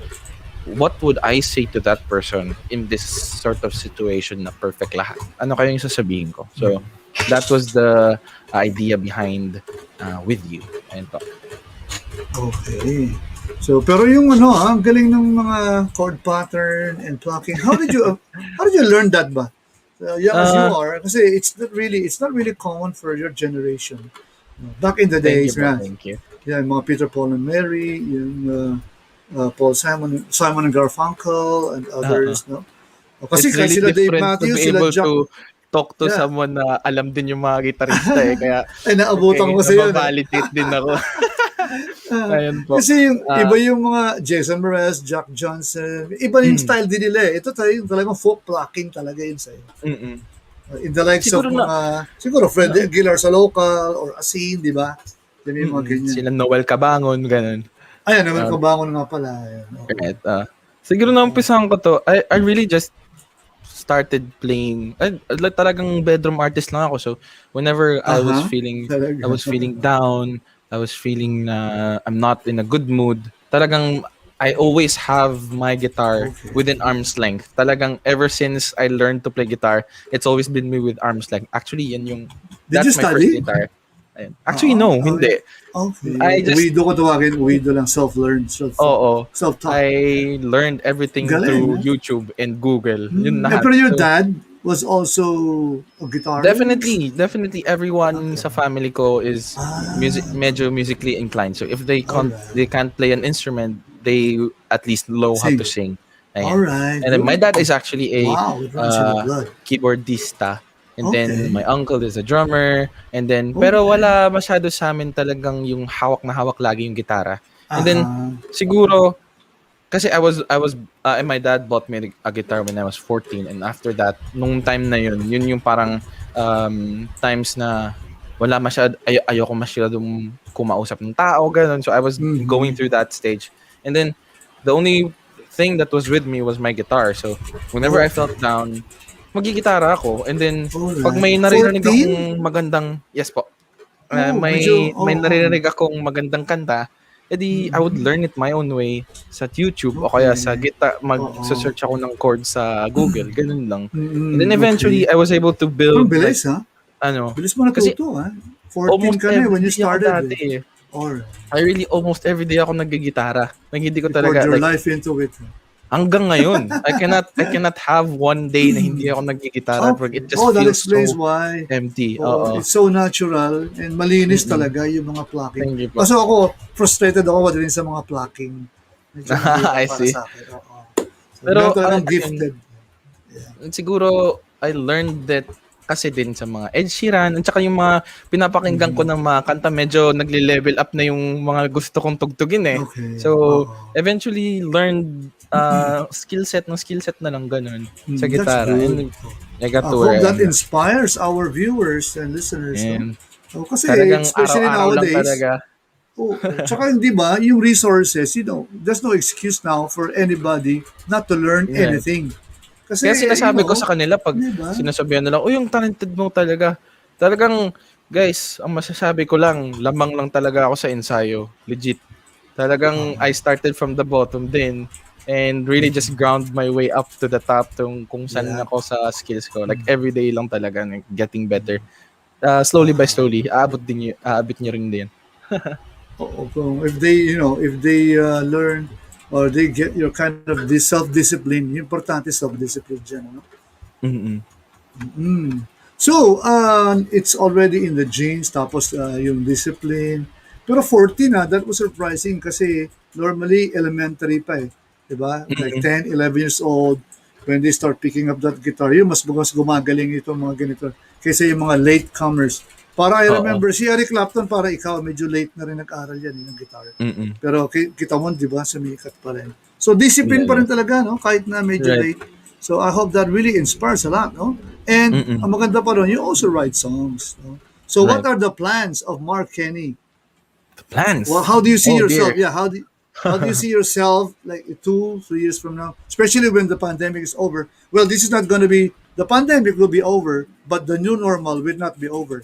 what would I say to that person in this sort of situation na perfect lahat? Ano kaya yung sasabihin ko? So, that was the idea behind With You. Ayun po. Okay. So, pero yung ang galing ng mga chord pattern and plucking. How did you learn that ba? Young as you are, kasi it's not really common for your generation. Back in the Thank you days, po, man. thank you. Yeah, mga Peter, Paul and Mary, yung Paul Simon and Garfunkel and others, no? O, kasi It's really sila Dave different to Matthews, be sila able Jack. to talk to Yeah. someone na alam din yung mga gitarista eh. Kaya, Ay, naabutan ko kasi yun. nababalidate din ako. Ayun po. Kasi iba yung mga Jason Mraz, Jack Johnson, iba yung style din nila eh. Ito talagang folk plucking talaga yun sa'yo. Mm-mm. In the likes Siguro of siguro Fred Aguilar sa Lokal or Asin, di ba? Yan yung mga ganyan. Sila Noel Cabangon, ganun. Ayan, naman kabangon nga pala. Ayan. Okay. Right. Siguro naumpisahan ko 'to, I really just started playing like talagang bedroom artist lang ako. So whenever Aha, talaga. I was feeling down, I was feeling na I'm not in a good mood, talagang I always have my guitar Okay. within arm's length. Talagang ever since I learned to play guitar, it's always been me with arm's length. Actually, Did you that's my first study? guitar. Ayun. Actually, Oo, no, okay. hindi. I Okay. just Uwido ko tawagin, uwido lang, self-learned, Oo. self-taught. I learned everything Galing, through ha? YouTube and Google, yun lahat. Pero your So, dad was also a guitarist? definitely everyone Okay. sa family ko is Ah, medyo musically inclined. So if they alright. can't play an instrument, they at least know how to Sing. sing. Ayan. Alright, And then my good. dad is actually a Wow, it runs in the blood. keyboardista. And then Okay. my uncle is a drummer. And then pero Okay. wala masyado sa amin talagang yung hawak na hawak lagi yung gitara. And then Aha. siguro kasi and my dad bought me a guitar when I was 14, and after that, nung time na yun yung parang times na wala ayoko masyadong kumausap ng tao, ganun. So I was going Mhm. through that stage. And then the only thing that was with me was my guitar. So whenever I Okay. felt down, magigitara ako. And then pag Alright. may naririnig 14? akong magandang, yes po, Oh, medyo, may oo. naririnig akong magandang kanta, edi I would learn it my own way sa YouTube o kaya sa Okay. Oo. mag-search ako ng chords sa Google, ganun lang. And then Okay. eventually, I was able to Pero build like, bilis, ha? ano, Bilis mo kasi natuto, ha? 14 almost ka na eh when you everyday ako started dati eh. eh. Alright. I really almost everyday ako naggigitara. Like, hindi ko You poured talaga, your like, life into it. hanggang ngayon, I cannot have one day na hindi ako naggigitara. Okay. It just Oh, that feels explains so why. empty. Oo, Oo. it's so natural and malinis Mm-mm. talaga yung mga plucking. Thank you po. Kaso ako, frustrated ako din sa mga plucking. Medyo mahirap I para see. sa akin. Oo. So, meron Pero, talagang ayun, gifted. siguro I learned that kasi din sa mga Ed Sheeran at saka yung mga pinapakinggan ko ng mga kanta, medyo nagle-level up na yung mga gusto kong tugtugin eh. Okay. So Oo. eventually learned skill set na lang ganun sa That's gitara, good. and I got I to where hope I that am now. inspires our viewers and listeners, no? And Oh, kasi talagang especially araw-araw lang nowadays, talaga. tsaka hindi ba, yung resources, there's no excuse now for anybody not to learn Yeah. anything. Kasi, Kaya sinasabi ko sa kanila pag di ba? sinasabihan nila, "Uy, yung talented mo talaga." Talagang guys, ang masasabi ko lang, lamang lang talaga ako sa ensayo, legit. Talagang I started from the bottom din and really just ground my way up to the top kung saan Yeah. ako sa skills ko. Like everyday lang talaga, like, getting better. Slowly by slowly, aabot niyo rin din. Oo, if they, if they learn or they get your kind of this self-discipline, yung importante self-discipline dyan, ano? Mm. So, it's already in the genes, tapos yung discipline. Pero 14 that was surprising kasi normally elementary pa eh. Diba? Like Mm. 10, 11 years old, when they start picking up that guitar, yun mas gumagaling itong mga ganito. Kaysa yung mga latecomers. Para I Oo. remember, si Eric Clapton, para ikaw, medyo late na rin nag-aral yan, yung guitar. Mm. Pero kita mo, di ba, sumikat pa rin. So, discipline Yeah, pa yeah. rin talaga, no? Kahit na medyo Right. late. So, I hope that really inspires a lot, no? And, Mm. ang maganda pa rin, you also write songs, no? So, what Right. are the plans of Marckenny? The plans. Well, how do you see Oh yourself? dear. Yeah, how do you see yourself like 2, 3 years from now? Especially when the pandemic is over. Well, this is not going to be the pandemic will be over, but the new normal will not be over.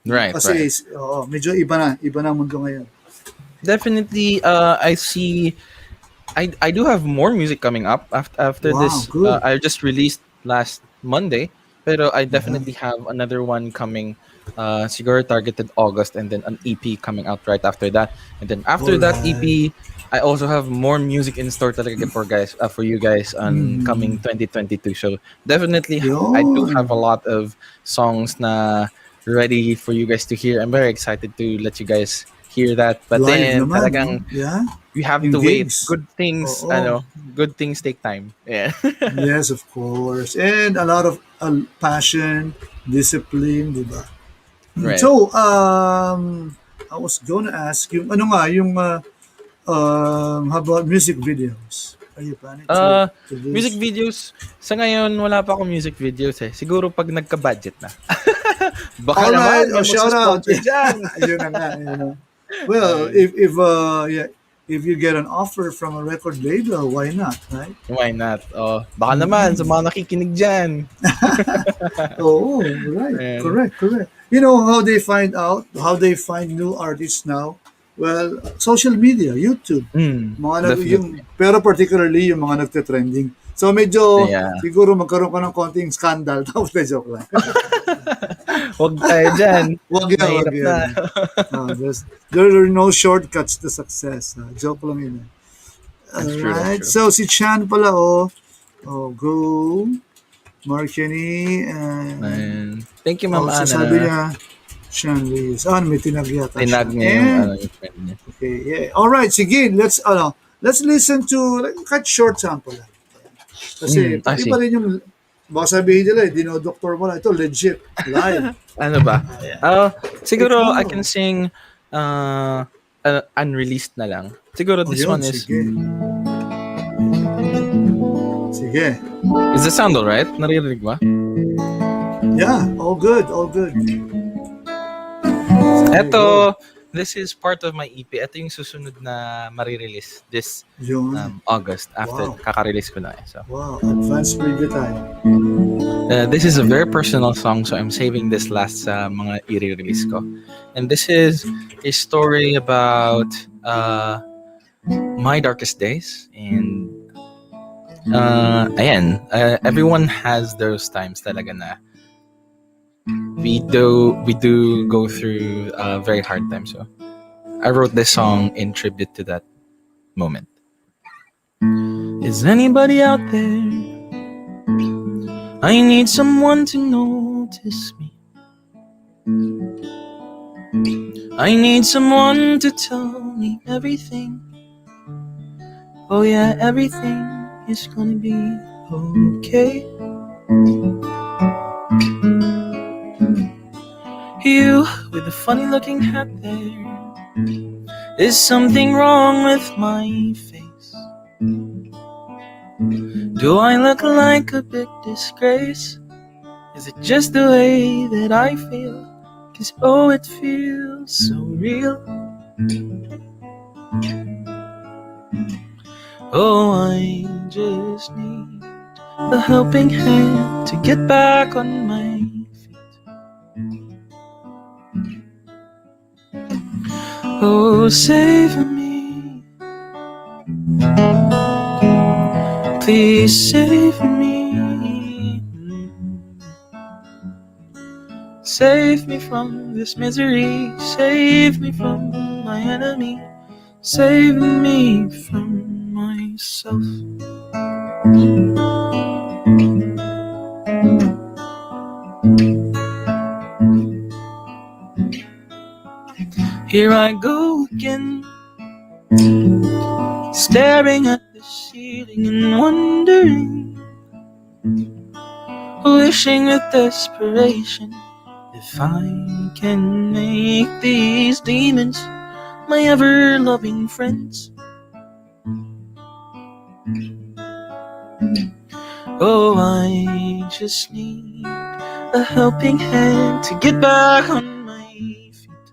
Right, Kasi right. medyo iba na ang mundo ngayon. Definitely, I do have more music coming up after Wow, this. good. I just released last Monday, pero I Yeah. definitely have another one coming. Siguro targeted August, and then an EP coming out right after that. And then after All that right. EP, I also have more music in store talaga for you guys on coming Mm. 2022. So definitely, I do have a Yun. lot of songs na ready for you guys to hear. I'm very excited to let you guys hear that. But Live then naman, no? talagang Yeah. we have Yung to wait. gigs. Oo. Good things take time. Yeah. Yes, of course. And a lot of passion, discipline, di ba? Right. So, I was gonna ask you, ano nga, yung, how about music videos? Are you planning to Music produce? videos, sa ngayon wala pa akong music videos eh. Siguro pag nagka-budget na. Baka Alright, naman may shout out. magsusponsor dyan. Yun na nga, Well, Ayun. if yeah, if you get an offer from a record label, why not, right? Why not? Oh, baka naman sa Mm. mga nakikinig diyan. Oh, right. Ayan. Correct, correct. You know how they find out, how they find new artists now? Well, social media, YouTube. Mga yung, Definitely. pero particularly yung mga nagte-trending. So medyo Yeah. siguro magkaroon ka ng konting scandal. Tapos na joke lang. Wag tayo diyan. Wag yan, wag Mahirap na. yan. There are no shortcuts to success. Joke lang yun. That's true, that's Alright. true. So si Chan pala, oh. Oh, go. Marckenny. And thank you, Ma'am Oh, so Ana. sabi niya, Sean Lewis. Ah, may tinag yata siya. Tinag niya yung, And, yung friend niya. okay, yeah. Alright, sige. Let's listen to, like, cut short sample lang. Kasi, I pati see. pa rin yung, baka sabihin nila, dinodoktor mo lang. Ito, legit. Live. Ano ba? Siguro Ikaw. I can sing unreleased na lang. Siguro Oh, this yun, one is... sige. Sige. Is the sound alright? Naririnig ba? Yeah, all good, all good. Eto, this is part of my EP. Ito yung susunod na marirelease this Yun. August after Wow. kaka-release ko na. So, Wow, advanced preview time. this is a very personal song, so I'm saving this last sa mga i-release ko. And this is a story about my darkest days. And ayan, everyone has those times talaga na we do go through a very hard time. So I wrote this song in tribute to that moment. Is anybody out there? I need someone to notice me. I need someone to tell me everything. Oh yeah, everything is gonna be okay. You with the funny looking hat there. Is something wrong with my face? Do I look like a big disgrace? Is it just the way that I feel? 'Cause oh, it feels so real. Oh, I just need a helping hand to get back on my feet. Oh, save me. Please save me. Save me from this misery. Save me from my enemy. Save me from myself. Here I go again, staring at the ceiling and wondering, wishing with desperation if I can make these demons my ever-loving friends. Oh, I just need a helping hand to get back on my feet.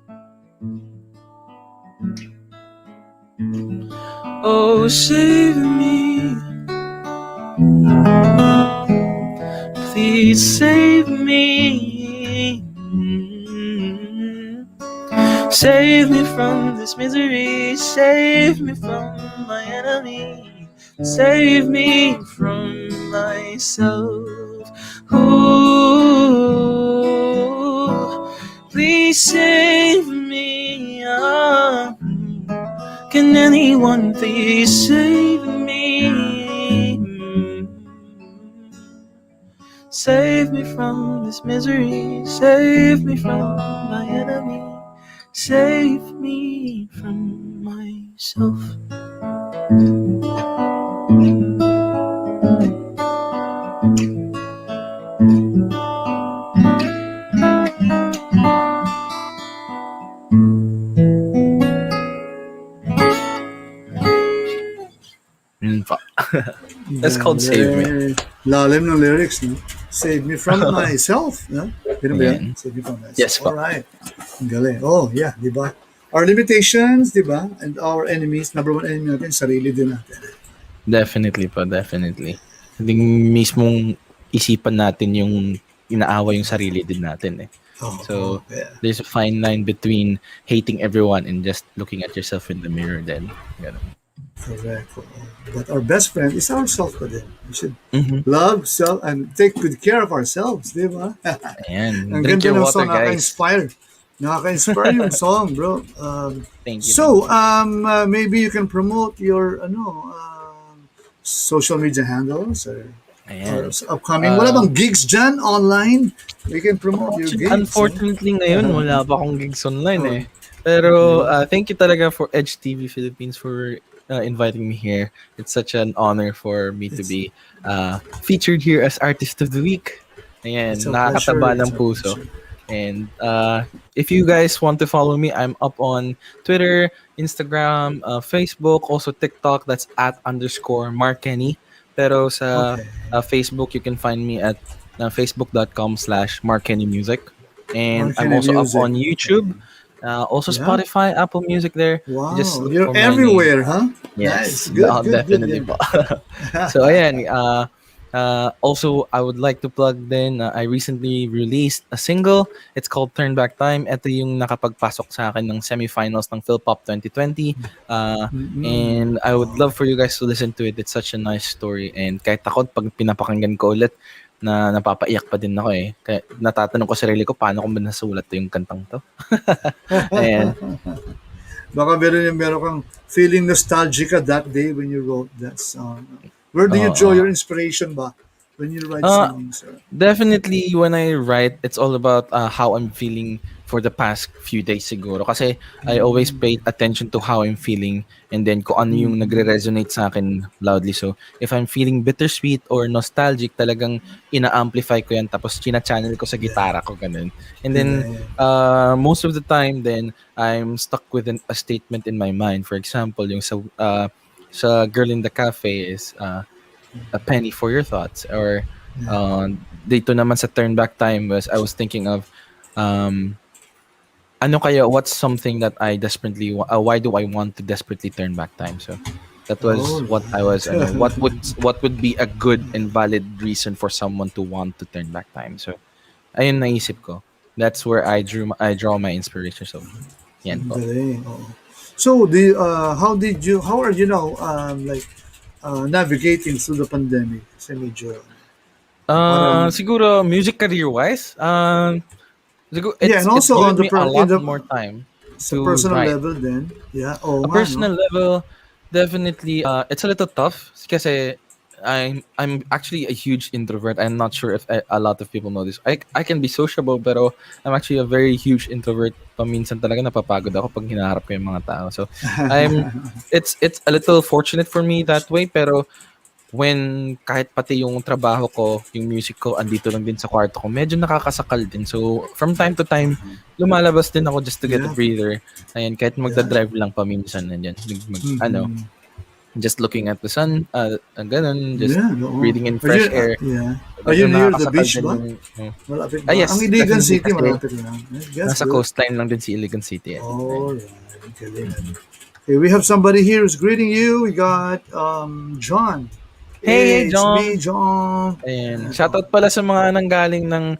Oh, save me. Please save me. Save me from this misery. Save me from my enemy. Save me from myself. Ooh, please save me. Can anyone please save me? Save me from this misery. Save me from my enemy. Save me from myself. Yun pa. That's called Save Me. Lalim ng lyrics, no? Save me from myself, no? Ganun ba yan? Yan. Save me from myself. Yes, pa. Alright. Ang galing. Oh, yeah, di ba? our limitations, di ba? And our enemies, number one enemy natin, sarili din natin. Definitely po, definitely. Hindi mismong isipan natin yung inaaway yung sarili din natin eh. Oh, So, yeah. there's a fine line between hating everyone and just looking at yourself in the mirror then. Ganun. Correct. Oo. But our best friend is ourselves pa din. We should Mhm. love, self, and take good care of ourselves, di ba? Ayan. Ang Drink ganda your ng water, song, guys. nakaka-inspire. Nakaka-inspire yung song, bro. Thank you. So, maybe you can promote your social media handles or Ayan. upcoming. Wala Uh, bang gigs dyan online? You can promote your gigs. No? Unfortunately ngayon, wala pa akong gigs online Oh, eh. Pero okay. thank you talaga for Edge TV Philippines for inviting me here. It's such an honor for me to It's be featured here as Artist of the Week. it's Ayan, our pleasure. nakakataba It's ng our puso. pleasure. And if you guys want to follow me, I'm up on Twitter, Instagram, Facebook, also TikTok. That's at underscore Marckenny. Pero sa Okay. Facebook, you can find me at facebook.com/Marckenny Music. And I'm Marketing also up music. on Okay. YouTube, also Yeah. Spotify, Apple Music there. Just Wow. look You're for my name. everywhere, huh? Nice. Yes, Good, good, good. definitely Yeah. po. So ayan, also I would like to plug din, I recently released a single. It's called Turn Back Time. Ito yung nakapagpasok sa akin ng semifinals ng Philpop 2020. Mm-mm. And I would Wow. love for you guys to listen to it. It's such a nice story. And kahit ako, pag pinapakinggan ko ulit, na napapaiyak pa din ako eh. Kaya natatanong ko sarili ko, paano ko ba nasulat yung kantang to? Ayan. Baka meron kang feeling nostalgic ka that day when you wrote that song. Where do you draw Oo. your inspiration ba when you write Uh, songs? Definitely, when I write, it's all about how I'm feeling for the past few days siguro. Kasi I always pay attention to how I'm feeling and then kung ano yung nagre-resonate sa akin loudly. So, if I'm feeling bittersweet or nostalgic, talagang ina-amplify ko yan tapos china-channel ko sa Yeah, gitara ko, ganun. And then, yeah, yeah. most of the time, then, I'm stuck with a statement in my mind. For example, yung sa Girl in the Cafe is, a penny for your thoughts or Yeah. uh, dito naman sa turn back time was I was thinking of um ano kaya what's something that I desperately why do I want to desperately turn back time, so that All was what I was right. what would be a good and valid reason for someone to want to turn back time, so ayun naisip ko, that's where I draw my inspiration, so yan po. Galing. Oo. So, how are you now, navigating through the pandemic? Kasi medyo, parang, Siguro music career wise, siguro yeah, and it's also on given the, me a in lot the, more time sa to personal write. level din. Yeah, oo A nga, no? personal level, definitely, it's a little tough kasi I'm actually a huge introvert. I'm not sure if a lot of people know this. I can be sociable pero I'm actually a very huge introvert. Paminsan talaga napapagod ako pag hinaharap ko yung mga tao. So I'm it's a little fortunate for me that way, pero when kahit pati yung trabaho ko, yung music ko andito lang din sa kwarto ko, medyo nakakasakal din. So from time to time, lumalabas din ako just to get a Yeah, breather. Ayan, kahit yeah. magda-drive lang paminsan nandiyan. Ano, Mhm. just looking at the sun, ganun, just Yeah, oo. breathing in Are you, fresh air. yeah. Are you Medyo near the nakakasakal beach din ba? yung Malapit ba? Ang yes, Iligan definitely City, kasi malapit lang. That's nasa good. coastline lang din si Iligan City. Eh. Ayun. All right. Galing. Okay, we have somebody here who's greeting you. We got John. Hey, Hey, it's me, John! John. Ayan. And, oh, Shoutout pala sa mga nanggaling ng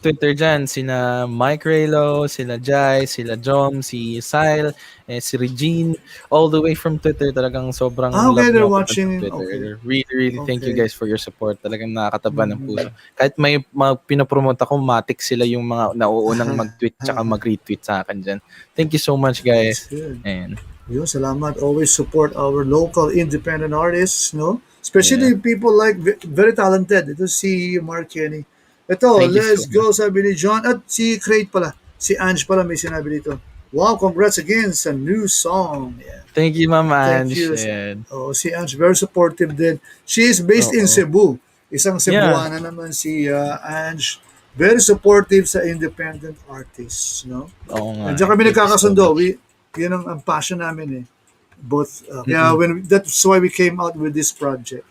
Twitter dyan. Sina Mike Raylo, sila Jai, sila Jom, si Sile, si Regine. All the way from Twitter. Talagang sobrang okay, love they're nyo ako dun sa watching. Okay, Twitter. Really, really thank you okay. guys for your support. Talagang nakakataba ng puso. Mhm. Kahit may pinapromote ako, matik sila yung mga nauunang mag-tweet tsaka mag-retweet sa akin dyan. Thank you so much, That's guys. good. Ayan. Yun, salamat. Always support our local independent artists, no? Especially Yeah. people like very talented. Ito si Marckenny. Ito, Thank you so let's much. go, sabi ni John. At si Craig pala. Si Ange pala may sinabi dito. Wow, congrats again sa new song. Yeah. Thank you, Ma'am Thank Ange. you. Ayan. Oh, si Ange, very supportive din. She is based in Oo. Cebu. Isang Yeah. Cebuana naman si Ange. Very supportive sa independent artists, no? Oo nga Diyan eh. kami Thank you so nagkakasundo. much. Yun ang passion namin eh. Both, kaya Mm-mm. that's why we came out with this project.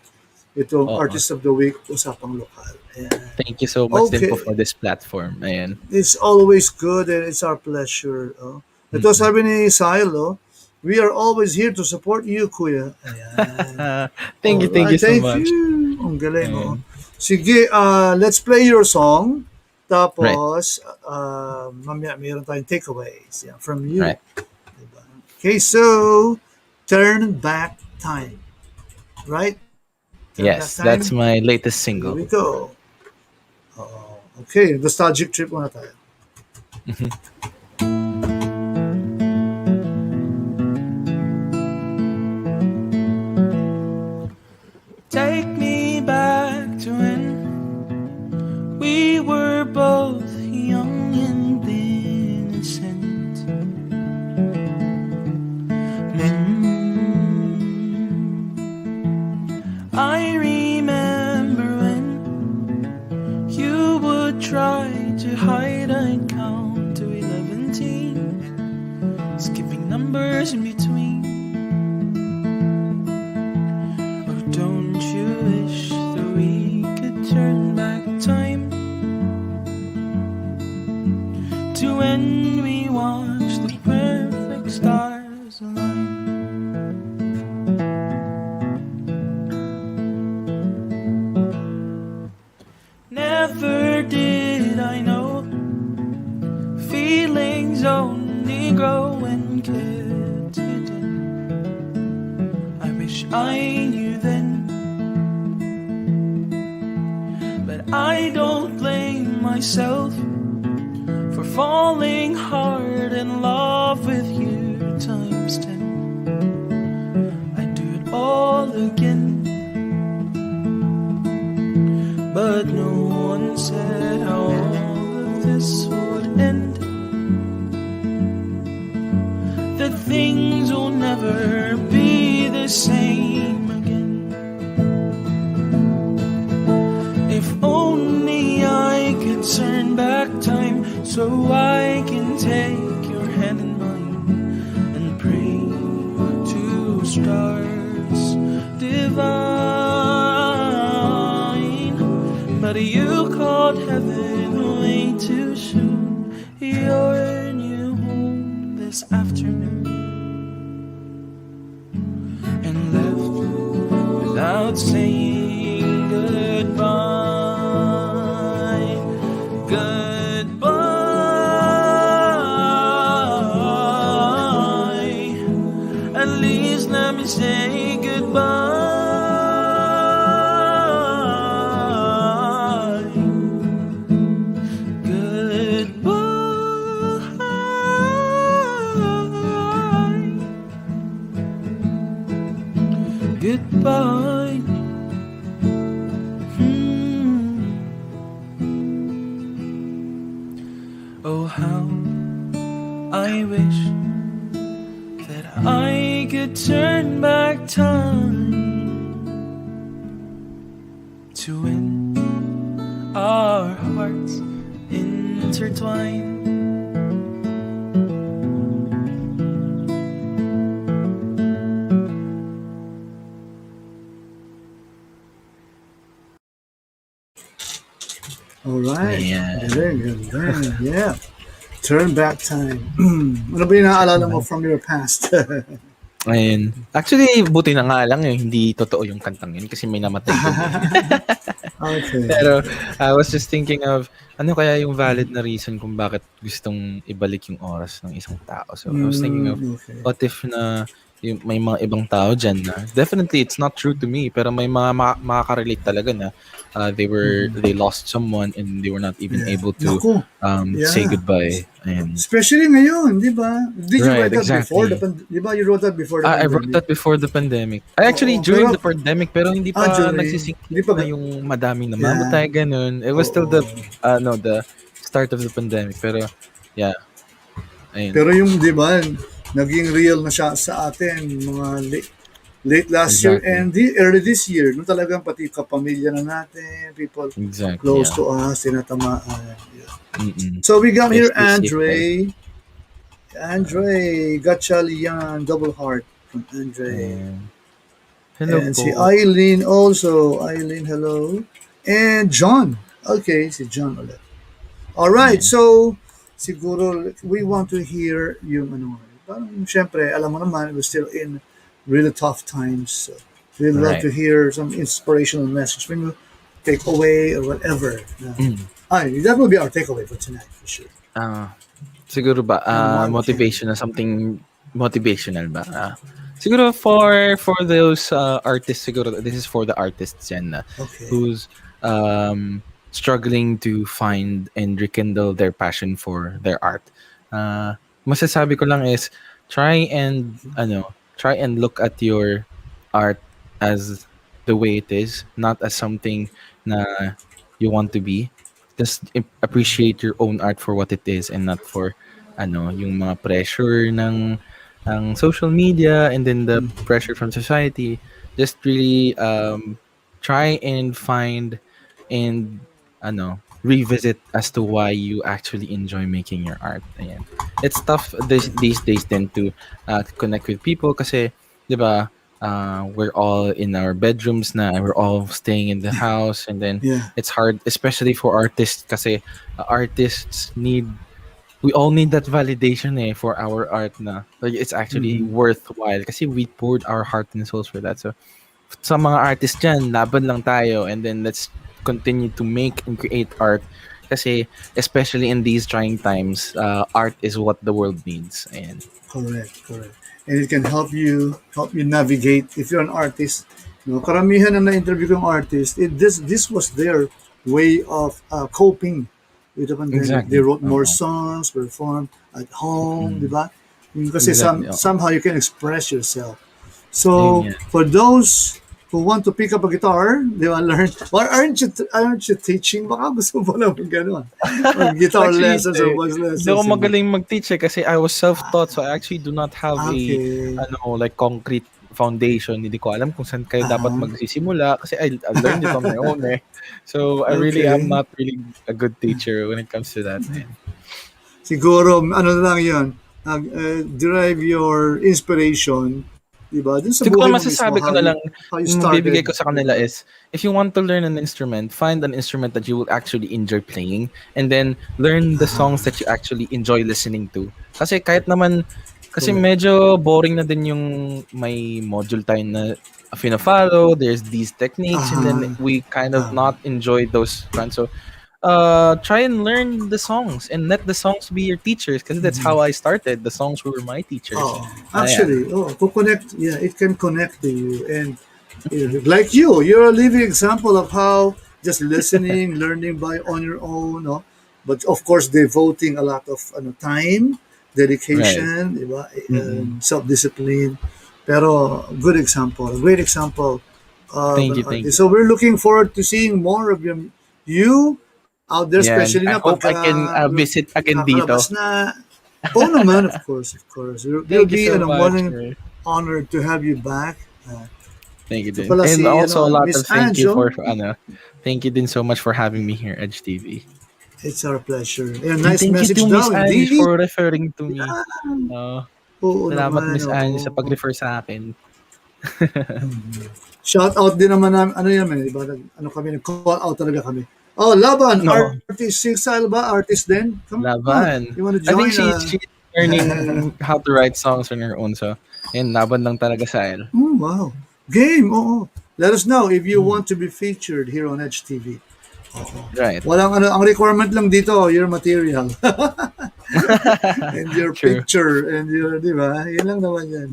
Itong Oo. Artist of the Week, Usapang Lokal. Ayan. Thank you so much din po Okay. for this platform. Ayan. It's always good and it's our pleasure. Oh. Ito Mm. sabi ni Silo, we are always here to support you, Kuya. Ayan. Thank you Alright, so thank much. you. Ang galing, oh. Ayan. Sige, let's play your song. Right, Tapos, mamaya mayroon tayong takeaways from you. right. Diba? Okay, so, Turn Back Time. Right? Turn Back Yes, that's Time. my latest Here single. we go. Okay, nostalgic trip muna tayo. Take me back to when we were both young and innocent. I remember when you would try to hide and count to 11 skipping numbers in between. Oh, don't you wish that we could turn back time to when we watched the perfect stars align? Never did I know feelings only grow when kept hidden. I wish I knew then, but I don't blame myself for falling hard in love with you times 10. I'd do it all again, but no one said how all of this would end. That things will never be the same again. If only I could turn back time so I can take your hand in mine and pray to stars divine. But you called heaven way too soon. Your new home this afternoon, and left without saying goodbye. Goodbye. At least let me say goodbye. Goodbye. Oh, how I wish that I could turn back time to when our hearts intertwine. Alright. Ayan. Galing. Yeah. Turn Back Time. Ano ba yung naaalala mo from your past? Ayun. Actually, buti na nga lang hindi totoo yung kantang yun kasi may namatay dun. Okay. Pero I was just thinking of ano kaya yung valid na reason kung bakit gustong ibalik yung oras ng isang tao. So I was thinking of Okay. what if na yung may mga ibang tao dyan na definitely it's not true to me pero may mga makaka-relate talaga na they lost someone and they were not even Yeah. able to Naku. say Yeah. goodbye. And Especially ngayon, di ba? Did you Right, write that before exactly. di ba you wrote that before the I wrote pandemic? that before the pandemic. I actually Oo, during pero, the pandemic pero hindi pa during, nagsisink hindi pa, na yung madaming yeah, namamatay ganun. It was still oo. the start of the pandemic pero yeah, ayun. Pero yung, di ba, naging real na siya sa atin, mga late last year Exactly. and early this year, nung talagang pati kapamilya na natin, people Exactly. close Yeah. to us, tinatamaan. Yeah. Mm-mm. So we got Stay here safe, guys. Andre, Gatchalian, Double Heart from Andre. Hello And si po. Eileen also. Eileen, hello. And John. Okay, si John ulit. Alright, Ayan. so siguro we want to hear yung ano, parang syempre, alam mo naman, we're still in really tough times. So we'd love Right. to hear some inspirational message from you, take away or whatever. Mm. That will be our takeaway for tonight for sure. Ah, siguro ba, And Marckenny. motivation na something motivational ba? Siguro for those artists, siguro this is for the artists yan na Okay. who's struggling to find and rekindle their passion for their art. Masasabi ko lang is try and look at your art as the way it is, not as something na you want to be. Just appreciate your own art for what it is and not for yung mga pressure ng social media and then the pressure from society. Just really try and find and revisit as to why you actually enjoy making your art. Ayan. It's tough these days then to connect with people kasi 'di ba we're all in our bedrooms na, we're all staying in the house, and then Yeah. it's hard especially for artists kasi we all need that validation for our art na like it's actually Mhm. worthwhile kasi we poured our heart and souls for that. So sa mga artists dyan, laban lang tayo and then let's continue to make and create art kasi especially in these trying times, art is what the world needs. And Correct, correct. And it can help you navigate if you're an artist. No, karamihan na na-interview kong artist, this was their way of coping with the pandemic. They exactly. wrote more Oo. songs, performed at home, di Mm, ba? Yung kasi exactly. Oo. somehow you can express yourself. Ayun So yan. for those who want to pick up a guitar, they want to learn. Why aren't you teaching? Baka gusto mo lang mag gano'n. Mag guitar Actually, lessons or voice hindi ako lessons. Hindi. magaling mag-teach kasi I was self-taught, so I actually do not have a Okay. like concrete foundation. Hindi ko alam kung saan kayo dapat Uh-huh. magsisimula kasi I learned it on my own So I really am Okay. not really a good teacher when it comes to that. And Siguro, ano na lang yun, derive your inspiration, di ba? Dun sa siguro buhay mo mismo, masasabi ko na lang, how you bibigay started, ko sa di kanila ba? is, if you want to learn an instrument, find an instrument that you will actually enjoy playing, and then learn the songs that you actually enjoy listening to. Kasi kahit naman, kasi Correct. medyo boring na din yung may module tayo na fina-follow, there's these techniques, and then Aha, we kind of tama. not enjoy those ones. So, try and learn the songs and let the songs be your teachers because that's how I started. The songs were my teachers. Oh, Ayan. actually, to connect, yeah, it can connect to you. And like you're a living example of how just listening, learning by on your own, no? But of course, devoting a lot of time, Right. dedication, di ba? Mm-mm. Self-discipline. Pero good example, a great example of Thank an you, thank artist. you. So we're looking forward to seeing more of you out there, Yan. especially I na hope I can visit again kakalabas dito. na. Oo naman, of course, of course. We'll Thank you be so more much. than honored to have you back. Thank you Ito din. pala And si also a lot Miss of thank you Angel. for thank you din so much for having me here, Edge TV. It's our pleasure. Ayan, And nice thank you message to Miss daw, Ange indeed. for referring to me. Yeah. Uh, Oo salamat naman, Miss Ange sa oo. pag-refer sa akin. Shout out din naman namin, ano yan, di ba? Ano kami, nag-call out talaga kami. Oh, Laban, No, artist, sing style ba? Artist din? Come on, laban. you want to I think join? she's learning how to write songs on her own. So, yun, laban lang talaga sa El. Wow. Game, oo. Let us know if you want to be featured here on Edge TV. Right. Walang ano, ang requirement lang dito, your material and your True. picture and your, di ba? Yan lang naman yan.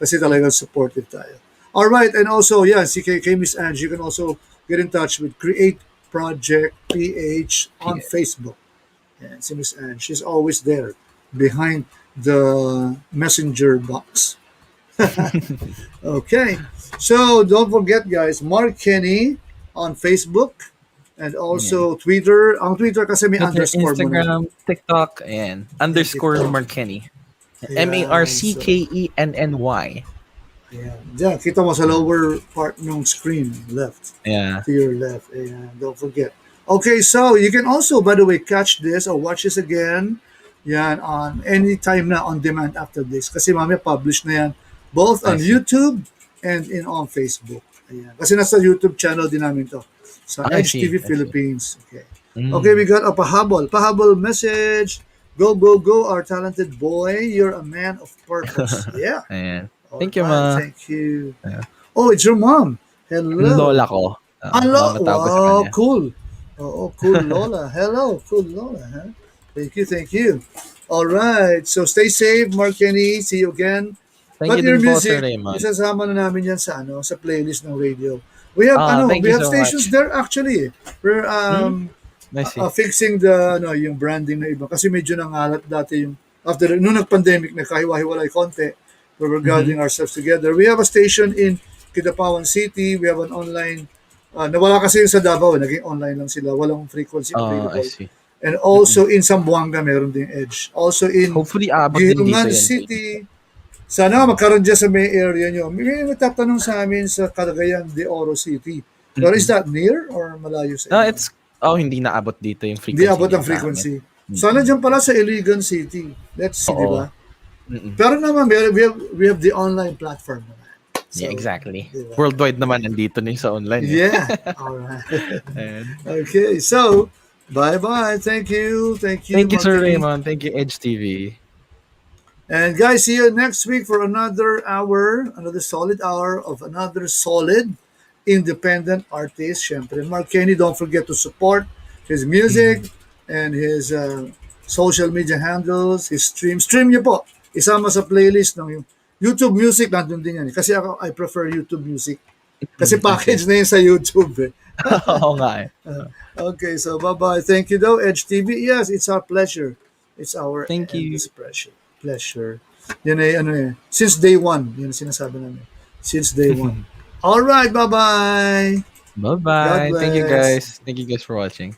Kasi talagang supportive tayo. All right, and also, yeah, si kay Miss Ange, you can also get in touch with Create Project PH on Yeah. Facebook. Yeah, si Miss Ange, she's always there behind the messenger box. Okay, so don't forget, guys, Marckenny on Facebook and Yeah. also Twitter. Ang Twitter kasi may Twitter, underscore mo na. Instagram, TikTok, and Yan, underscore TikTok. Marckenny. Ayan, so, Marckenny. ayan. Diyan, kita mo sa lower part ng screen, left. Yeah. To your left. And don't forget. Okay, so you can also, by the way, catch this or watch this again. Yan, on any time na on demand after this. Kasi mamaya publish na yan both I on see. YouTube and on Facebook. Ayan. Kasi nasa YouTube channel din namin to. Sa I Edge see. TV I see. Philippines. Okay. Okay, we Mm. got a pahabol. Pahabol message. Go, go, go, our talented boy. You're a man of purpose. Yeah. Ayan. All Thank you, right. ma. Thank you. Ayan. Oh, it's your mom. Yung Hello. lola ko, Hello. mama tawag ko sa Wow, kanya. cool. Oh, cool, Lola. Hello, cool, Lola. Huh? Thank you, thank you. All right. So stay safe, Marckenny. See you again. Thank But you your din po, Sir music, Raymond. isasama na namin yan sa sa playlist ng radio. We have Thank we you have so stations much. there actually. We're Hmm, I see. fixing the yung branding na iba kasi medyo nangalat dati yung after nung nag-pandemic nagkahiwa-hiwalay konti. We're Mhm. gathering ourselves together. We have a station in Kidapawan City. We have an online nawala kasi yung sa Davao, naging online lang sila. Walang frequency I available. see. And Mm. also in Zamboanga, meron ding edge. Also in Hopefully, aabot din dito Gilman yan kay City. Sana mm, magkaroon dyan sa may area nyo. May nagtatanong sa amin sa Cagayan de Oro City. Pero is mm. that near or malayo sa inyo? It's hindi naabot dito yung Hindi frequency abot niyan ang sa'min. frequency. Sana Mm. dyan pala sa Iligan City. Let's see, di Oo. ba? Mm. Pero naman, we have the online platform naman. Yeah, So, exactly. di ba? Worldwide naman nandito na yung sa online, eh. Yeah. All right. Ayan. Okay, so bye-bye. Thank you. Thank you, Thank you, Sir Marcani. Raymond. Thank you, Edge TV. And guys, see you next week for another hour, another solid hour of another solid independent artist. Siyempre, Mark Kenny, don't forget to support his music Mm. and his social media handles, his stream. Stream niyo po. Isama sa playlist ng yung YouTube Music, nandun din yan. Kasi ako, I prefer YouTube Music. Kasi I see. package na yun sa YouTube. Eh. Oo nga, eh. Okay, so bye-bye. Thank you though, Edge TV. Yes, it's our pleasure. It's our Thank you. endless pleasure. Yan ay ano eh. Since day one, yun ang sinasabi namin. Since day one. All right, bye-bye. God Bye-bye. Thank you, bless. guys. Thank you guys for watching.